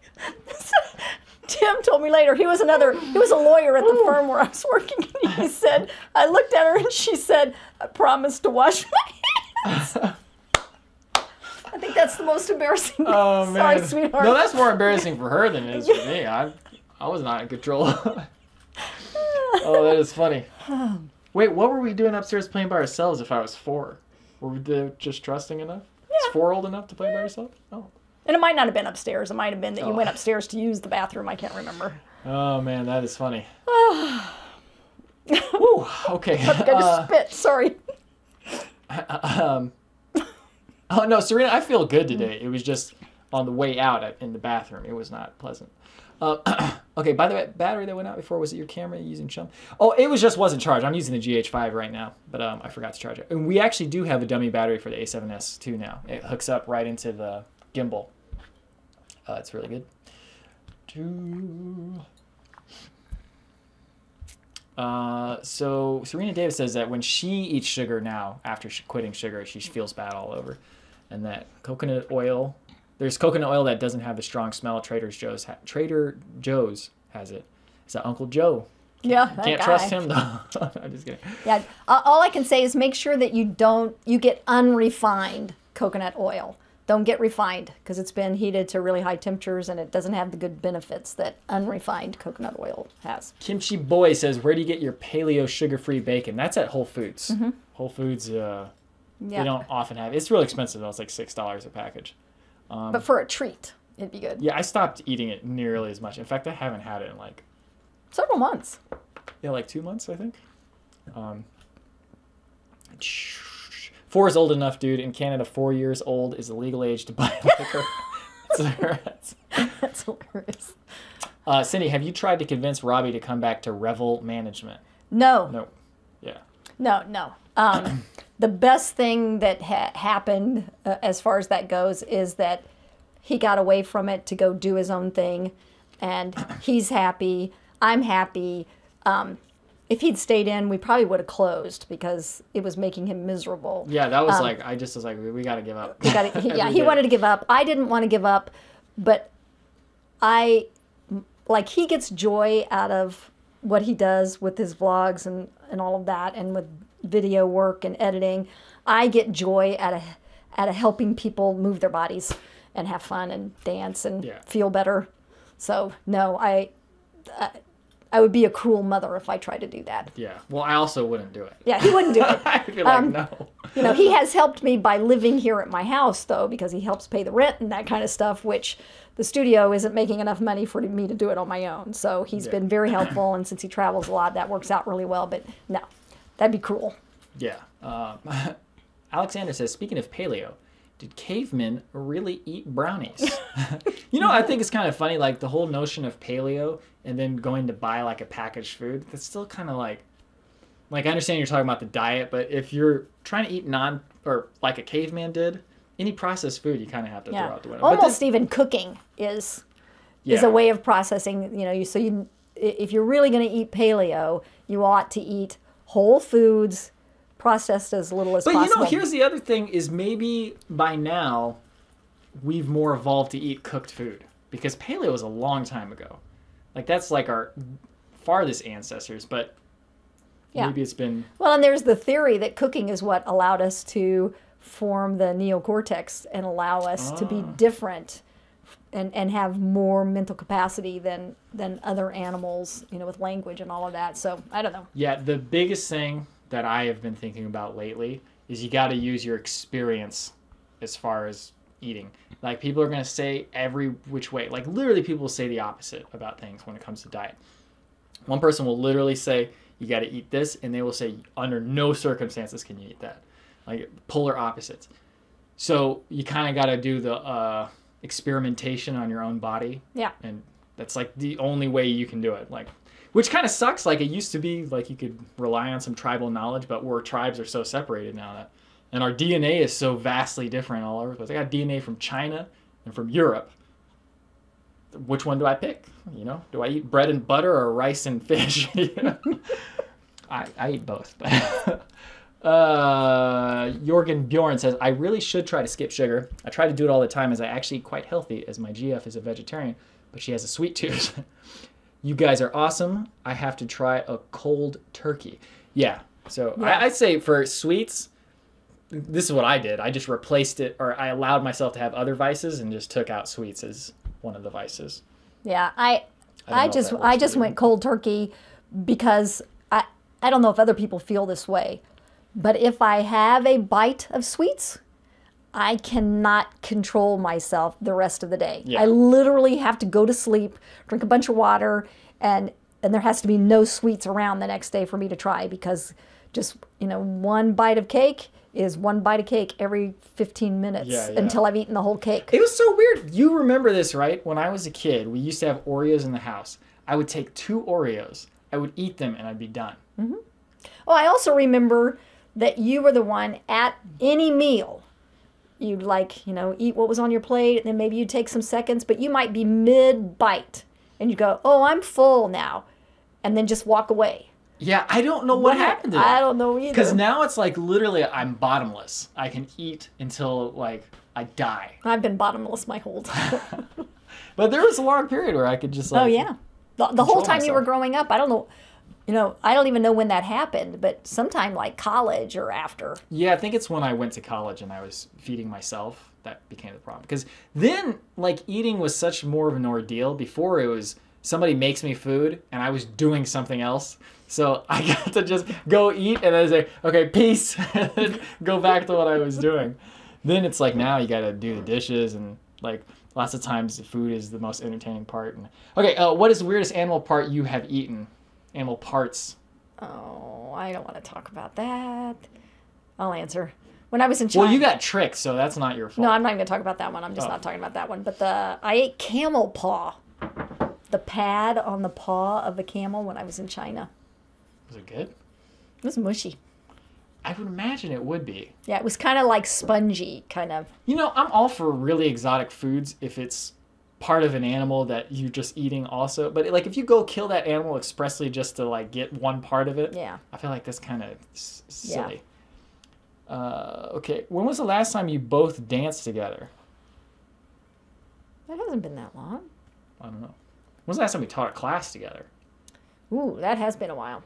Tim told me later, he was a lawyer at the firm where I was working. And he said, I looked at her and she said, I promised to wash my hands. I think that's the most embarrassing. Oh, man. Sorry, sweetheart. No, that's more embarrassing for her than it is for me. I was not in control. Oh, that is funny. Wait, what were we doing upstairs playing by ourselves if I was 4? Were we just trusting enough? Yeah. Is 4 old enough to play by yourself? Oh. And it might not have been upstairs. It might have been that you went upstairs to use the bathroom. I can't remember. Oh, man, that is funny. Woo, okay. I just spit. Sorry. Oh, no, Serena, I feel good today. It was just on the way out in the bathroom. It was not pleasant. Okay, by the way, battery that went out before, was it your camera using chum? Oh, it wasn't charged. I'm using the GH5 right now, but I forgot to charge it. And we actually do have a dummy battery for the A7S II now. It hooks up right into the gimbal. It's really good. So Serena Davis says that when she eats sugar now, after quitting sugar, she feels bad all over. And that coconut oil, there's coconut oil that doesn't have the strong smell. Trader Joe's has it. Is that Uncle Joe? Yeah, that Can't guy. trust him though. I'm just kidding. Yeah, all I can say is make sure that you get unrefined coconut oil. Don't get refined because it's been heated to really high temperatures and it doesn't have the good benefits that unrefined coconut oil has. Kimchi Boy says, where do you get your paleo sugar-free bacon? That's at Whole Foods. Mm-hmm. Whole Foods, they don't often have it. It's really expensive though. It's like $6 a package. But for a treat, it'd be good. Yeah, I stopped eating it nearly as much. In fact, I haven't had it in like... Several months. Yeah, like 2 months, I think. 4 is old enough, dude. In Canada, 4 years old is the legal age to buy liquor. That's hilarious. Cindy, have you tried to convince Robbie to come back to Revel management? No. No. Yeah. No. The best thing that happened as far as that goes is that he got away from it to go do his own thing, and he's happy. I'm happy. If he'd stayed in, we probably would have closed because it was making him miserable. Yeah, that was I just was like, we got to give up. He wanted to give up. I didn't want to give up, but he gets joy out of what he does with his vlogs and all of that, and with video work and editing. I get joy out of helping people move their bodies and have fun and dance and feel better. So no, I would be a cruel mother if I tried to do that. Yeah. Well, I also wouldn't do it. Yeah, he wouldn't do it. I'd be like, no. He has helped me by living here at my house, though, because he helps pay the rent and that kind of stuff, which the studio isn't making enough money for me to do it on my own. So he's been very helpful, and since he travels a lot, that works out really well. But no, that'd be cruel. Yeah. Alexander says, speaking of paleo, did cavemen really eat brownies? I think it's kind of funny, like the whole notion of paleo and then going to buy like a packaged food. That's still kind of like I understand you're talking about the diet, but if you're trying to eat like a caveman did, any processed food you kind of have to throw out the window. Almost even cooking is a way of processing. If you're really going to eat paleo, you ought to eat whole foods, processed as little as possible. But here's the other thing is maybe by now we've more evolved to eat cooked food, because paleo was a long time ago. Like that's like our farthest ancestors, but maybe it's been... Well, and there's the theory that cooking is what allowed us to form the neocortex and allow us to be different and have more mental capacity than other animals, with language and all of that. So I don't know. Yeah, the biggest thing that I have been thinking about lately is you got to use your experience as far as eating. Like people are going to say every which way. Like literally people will say the opposite about things when it comes to diet. One person will literally say, you got to eat this, and they will say, under no circumstances can you eat that. Like polar opposites. So you kind of got to do the experimentation on your own body. Yeah. And that's like the only way you can do it. Like, which kind of sucks. Like it used to be like you could rely on some tribal knowledge, but where tribes are so separated now and our DNA is so vastly different all over the place. I got DNA from China and from Europe. Which one do I pick? Do I eat bread and butter or rice and fish? I eat both. Jorgen Bjorn says, I really should try to skip sugar. I try to do it all the time as I actually eat quite healthy as my GF is a vegetarian, but she has a sweet tooth. You guys are awesome. I have to try a cold turkey. Yeah. So Yeah. I'd say for sweets, this is what I did. I just replaced it, or I allowed myself to have other vices and just took out sweets as one of the vices. Yeah, I I don't know if that just works for you. went cold turkey because I don't know if other people feel this way, but if I have a bite of sweets, I cannot control myself the rest of the day. Yeah. I literally have to go to sleep, drink a bunch of water, and there has to be no sweets around the next day for me to try, because just, one bite of cake is one bite of cake every 15 minutes Yeah. until I've eaten the whole cake. It was so weird. You remember this, right? When I was a kid, we used to have Oreos in the house. I would take 2 Oreos. I would eat them and I'd be done. Oh, I also remember that you were the one at any meal. You'd eat what was on your plate, and then maybe you'd take some seconds, but you might be mid-bite, and you go, oh, I'm full now, and then just walk away. Yeah, I don't know what happened to I that. don't know either. Because now it's like literally I'm bottomless. I can eat until like I die. I've been bottomless my whole time. But there was a long period where I could just like... Oh, yeah. The whole control time you were myself. growing up, I don't know. I don't even know when that happened, but sometime like college or after. Yeah, I think it's when I went to college and I was feeding myself that became the problem. Because then, like, eating was such more of an ordeal. Before it was somebody makes me food and I was doing something else. So I got to just go eat and then say, okay, peace, and then go back to what I was doing. Then it's like now you got to do the dishes, and like lots of times the food is the most entertaining part. And, okay, what is the weirdest animal part you have eaten? Animal parts. Oh, I don't want to talk about that. I'll answer. When I was in China. Well, you got tricked, so that's not your fault. No, I'm not even going to talk about that one. I'm just not talking about that one. But I ate camel paw. The pad on the paw of the camel when I was in China. Was it good? It was mushy. I would imagine it would be. Yeah, it was kind of like spongy, kind of. I'm all for really exotic foods if it's part of an animal that you're just eating also. But like if you go kill that animal expressly just to like get one part of it, Yeah. I feel like that's kind of silly. Okay, when was the last time you both danced together? That hasn't been that long. I don't know. When was the last time we taught a class together? Ooh, that has been a while.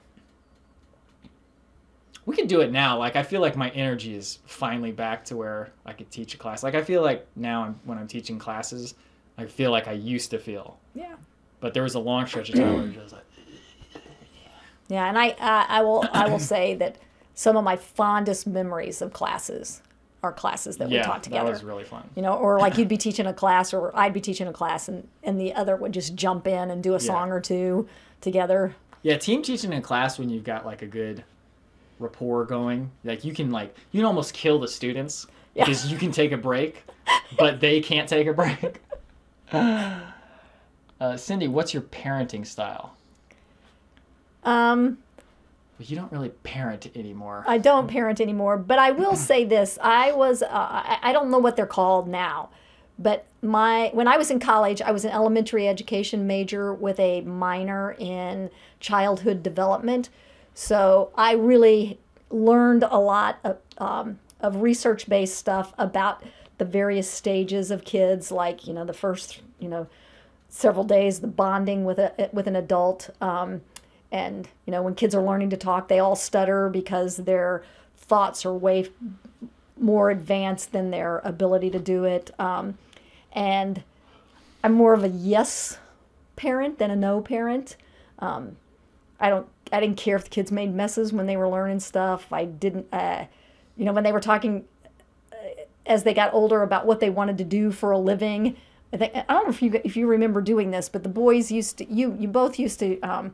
We could do it now. Like I feel like my energy is finally back to where I could teach a class. Like I feel like now when I'm teaching classes, I feel like I used to feel. Yeah. But there was a long stretch of time where it was like... Yeah, and I will say that some of my fondest memories of classes are classes that we taught together. That was really fun. Or like you'd be teaching a class, or I'd be teaching a class, and the other would just jump in and do a song or two together. Yeah, team teaching in class when you've got like a good rapport going, like you can almost kill the students because you can take a break, but they can't take a break. Cindy, what's your parenting style? Well, you don't really parent anymore. I don't parent anymore, but I will say this. I was, I don't know what they're called now, but when I was in college, I was an elementary education major with a minor in childhood development. So I really learned a lot of research-based stuff about the various stages of kids, like, the first, several days, the bonding with an adult, and, when kids are learning to talk, they all stutter because their thoughts are way more advanced than their ability to do it. And I'm more of a yes parent than a no parent. I didn't care if the kids made messes when they were learning stuff. I didn't, when they were talking as they got older about what they wanted to do for a living. I don't know if you remember doing this, but the boys used to, you both used to,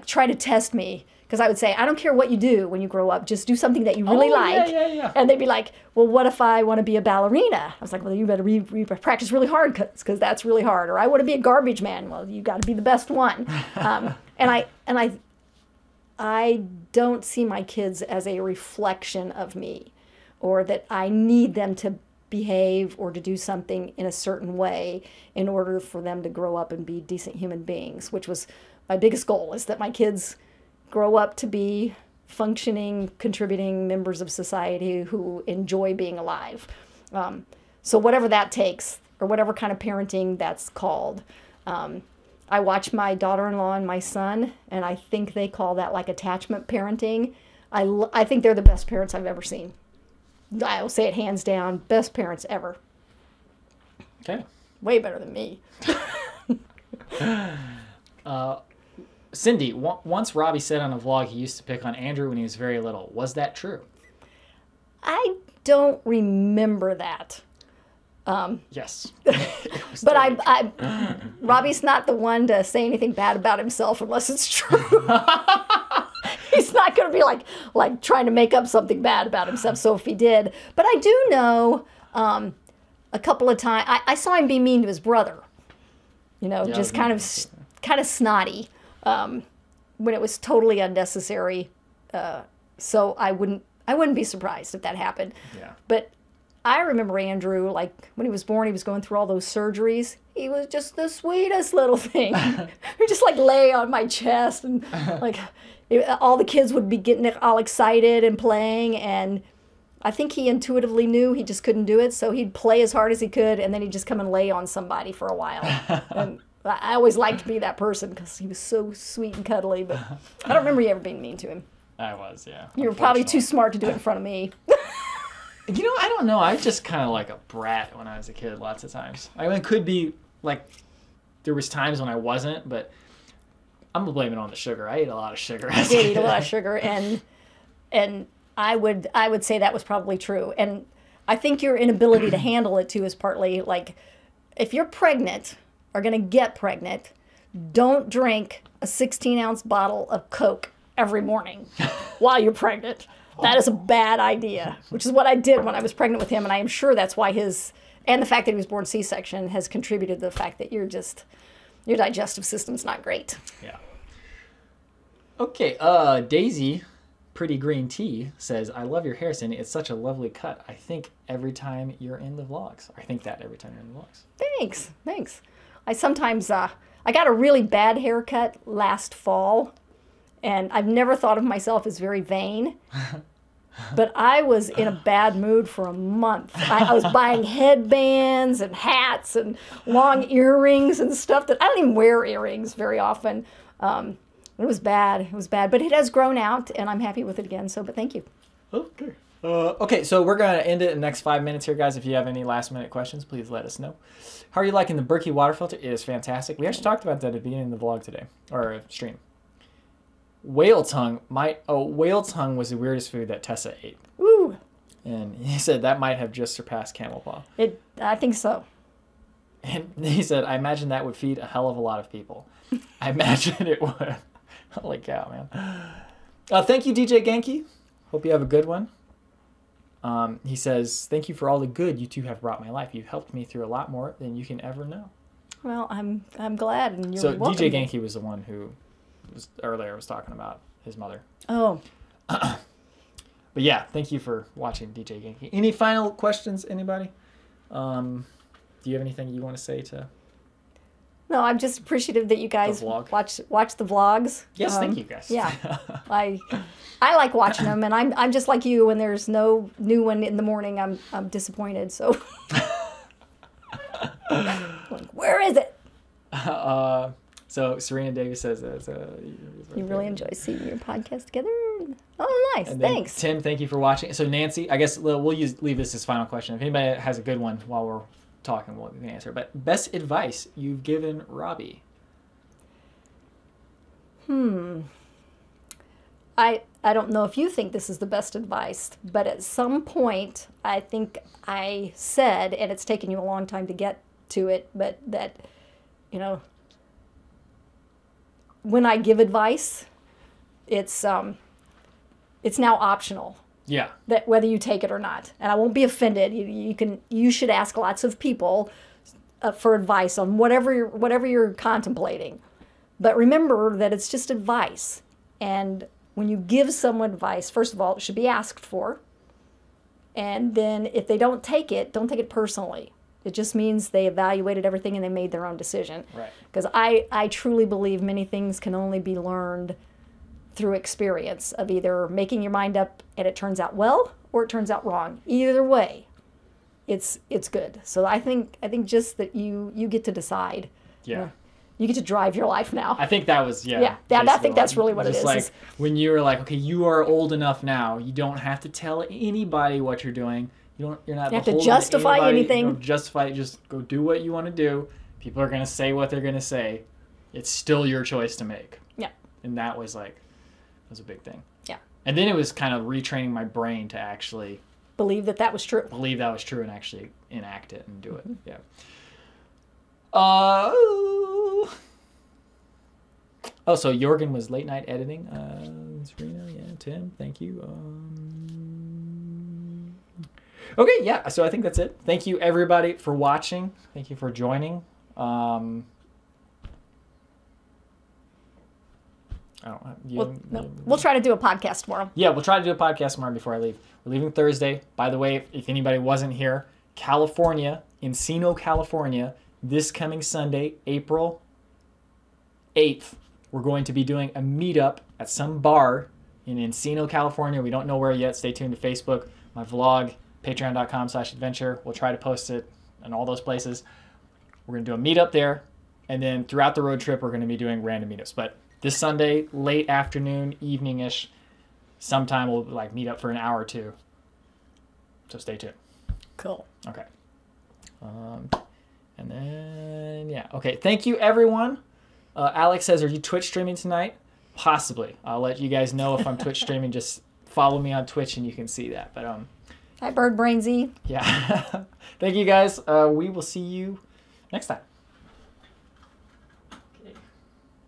try to test me, because I would say, I don't care what you do when you grow up, just do something that you really like. Yeah. And they'd be like, well, what if I want to be a ballerina? I was like, well, you better practice really hard, because that's really hard. Or I want to be a garbage man. Well, you got to be the best one. And I don't see my kids as a reflection of me, or that I need them to behave or to do something in a certain way in order for them to grow up and be decent human beings, which was my biggest goal, is that my kids grow up to be functioning, contributing members of society who enjoy being alive. So whatever that takes, or whatever kind of parenting that's called. I watch my daughter-in-law and my son, and I think they call that like attachment parenting. I think they're the best parents I've ever seen. I'll say it hands down, best parents ever. Okay. Way better than me. Cindy, once Robbie said on a vlog he used to pick on Andrew when he was very little. Was that true? I don't remember that. Yes. But Robbie's not the one to say anything bad about himself unless it's true. He's not going to be like trying to make up something bad about himself. So if he did, but I do know a couple of times I saw him be mean to his brother. You know, just kind of snotty when it was totally unnecessary. So I wouldn't be surprised if that happened. Yeah. But I remember Andrew, like when he was born, he was going through all those surgeries. He was just the sweetest little thing. He would just like lay on my chest, and like all the kids would be getting all excited and playing. And I think he intuitively knew he just couldn't do it, so he'd play as hard as he could, and then he'd just come and lay on somebody for a while. And I always liked to be that person because he was so sweet and cuddly. But I don't remember you ever being mean to him. I was, yeah. You were probably too smart to do it in front of me. You know, I don't know. I was just kind of like a brat when I was a kid lots of times. I mean, it could be like there was times when I wasn't, but I'm going to blame it on the sugar. I ate a lot of sugar. I did eat a lot of sugar, and I would say that was probably true. And I think your inability to handle it, too, is partly like if you're pregnant or going to get pregnant, don't drink a 16-ounce bottle of Coke every morning while you're pregnant. That is a bad idea, which is what I did when I was pregnant with him, and I am sure that's why and the fact that he was born C-section has contributed to the fact that your digestive system's not great. Yeah. Okay, Daisy, Pretty Green Tea, says, I love your hair, Cindy. It's such a lovely cut. I think every time you're in the vlogs. I think that every time you're in the vlogs. Thanks. I sometimes, I got a really bad haircut last fall, and I've never thought of myself as very vain. But I was in a bad mood for a month. I was buying headbands and hats and long earrings and stuff that I don't even wear earrings very often. It was bad. But it has grown out, and I'm happy with it again. But thank you. Okay. Okay, so we're going to end it in the next 5 minutes here, guys. If you have any last-minute questions, please let us know. How are you liking the Berkey water filter? It is fantastic. We actually talked about that at the beginning of the vlog today, or stream. Whale tongue was the weirdest food that Tessa ate. Ooh. And he said that might have just surpassed camel paw. I think so. And he said, I imagine that would feed a hell of a lot of people. I imagine it would. Holy cow, man. Thank you, DJ Genki. Hope you have a good one. He says, thank you for all the good you two have brought my life. You've helped me through a lot more than you can ever know. Well, I'm glad, and you're welcome. DJ Genki was the one who was talking about his mother. Oh. But yeah, thank you for watching, DJ Genki. Any final questions, anybody? Do you have anything you want to say to? No, I'm just appreciative that you guys watch the vlogs. Yes, thank you guys. Yeah, I like watching them, and I'm just like you. When there's no new one in the morning, I'm disappointed. So, like, where is it? So Serena Davis says you really enjoy seeing your podcast together. Oh, nice. Thanks. Tim, thank you for watching. So Nancy, I guess we'll leave this as final question. If anybody has a good one while we're talking, we'll answer. But best advice you've given Robbie? I don't know if you think this is the best advice, but at some point I think I said, and it's taken you a long time to get to it, but that, you know, when I give advice, it's now optional. Yeah. That whether you take it or not, and I won't be offended. You should ask lots of people for advice on whatever you're contemplating, but remember that it's just advice. And when you give someone advice, first of all, it should be asked for, and then if they don't take it personally. It just means they evaluated everything and they made their own decision. Right. Because I truly believe many things can only be learned through experience of either making your mind up and it turns out well or it turns out wrong. Either way, it's good. So I think just that you get to decide. Yeah. You get to drive your life now. I think that was, I think that's really what it is. Like when you were like, okay, you are old enough now. You don't have to tell anybody what you're doing. You're not have to justify anything. You don't justify it. Just go do what you want to do. People are going to say what they're going to say. It's still your choice to make. Yeah. And that was a big thing. Yeah. And then it was kind of retraining my brain to actually believe that was true. Believe that was true and actually enact it and do it. Yeah. Oh, so Jorgen was late night editing. Serena, yeah, Tim, thank you. Okay, yeah. So I think that's it. Thank you everybody for watching. Thank you for joining. We'll try to do a podcast tomorrow. Yeah, we'll try to do a podcast tomorrow before I leave. We're leaving Thursday. By the way, if anybody wasn't here, California, Encino, California, this coming Sunday, April 8th, we're going to be doing a meetup at some bar in Encino, California. We don't know where yet. Stay tuned to Facebook, my vlog, patreon.com/adventure. We'll try to post it in all those places. We're going to do a meetup there. And then throughout the road trip, we're going to be doing random meetups. But this Sunday, late afternoon, evening-ish, sometime we'll meet up for an hour or two. So stay tuned. Cool. Okay. And then, yeah. Okay, thank you, everyone. Alex says, are you Twitch streaming tonight? Possibly. I'll let you guys know if I'm Twitch streaming. Just follow me on Twitch and you can see that. But Hi, Bird Brainsy. Yeah. Thank you, guys. We will see you next time.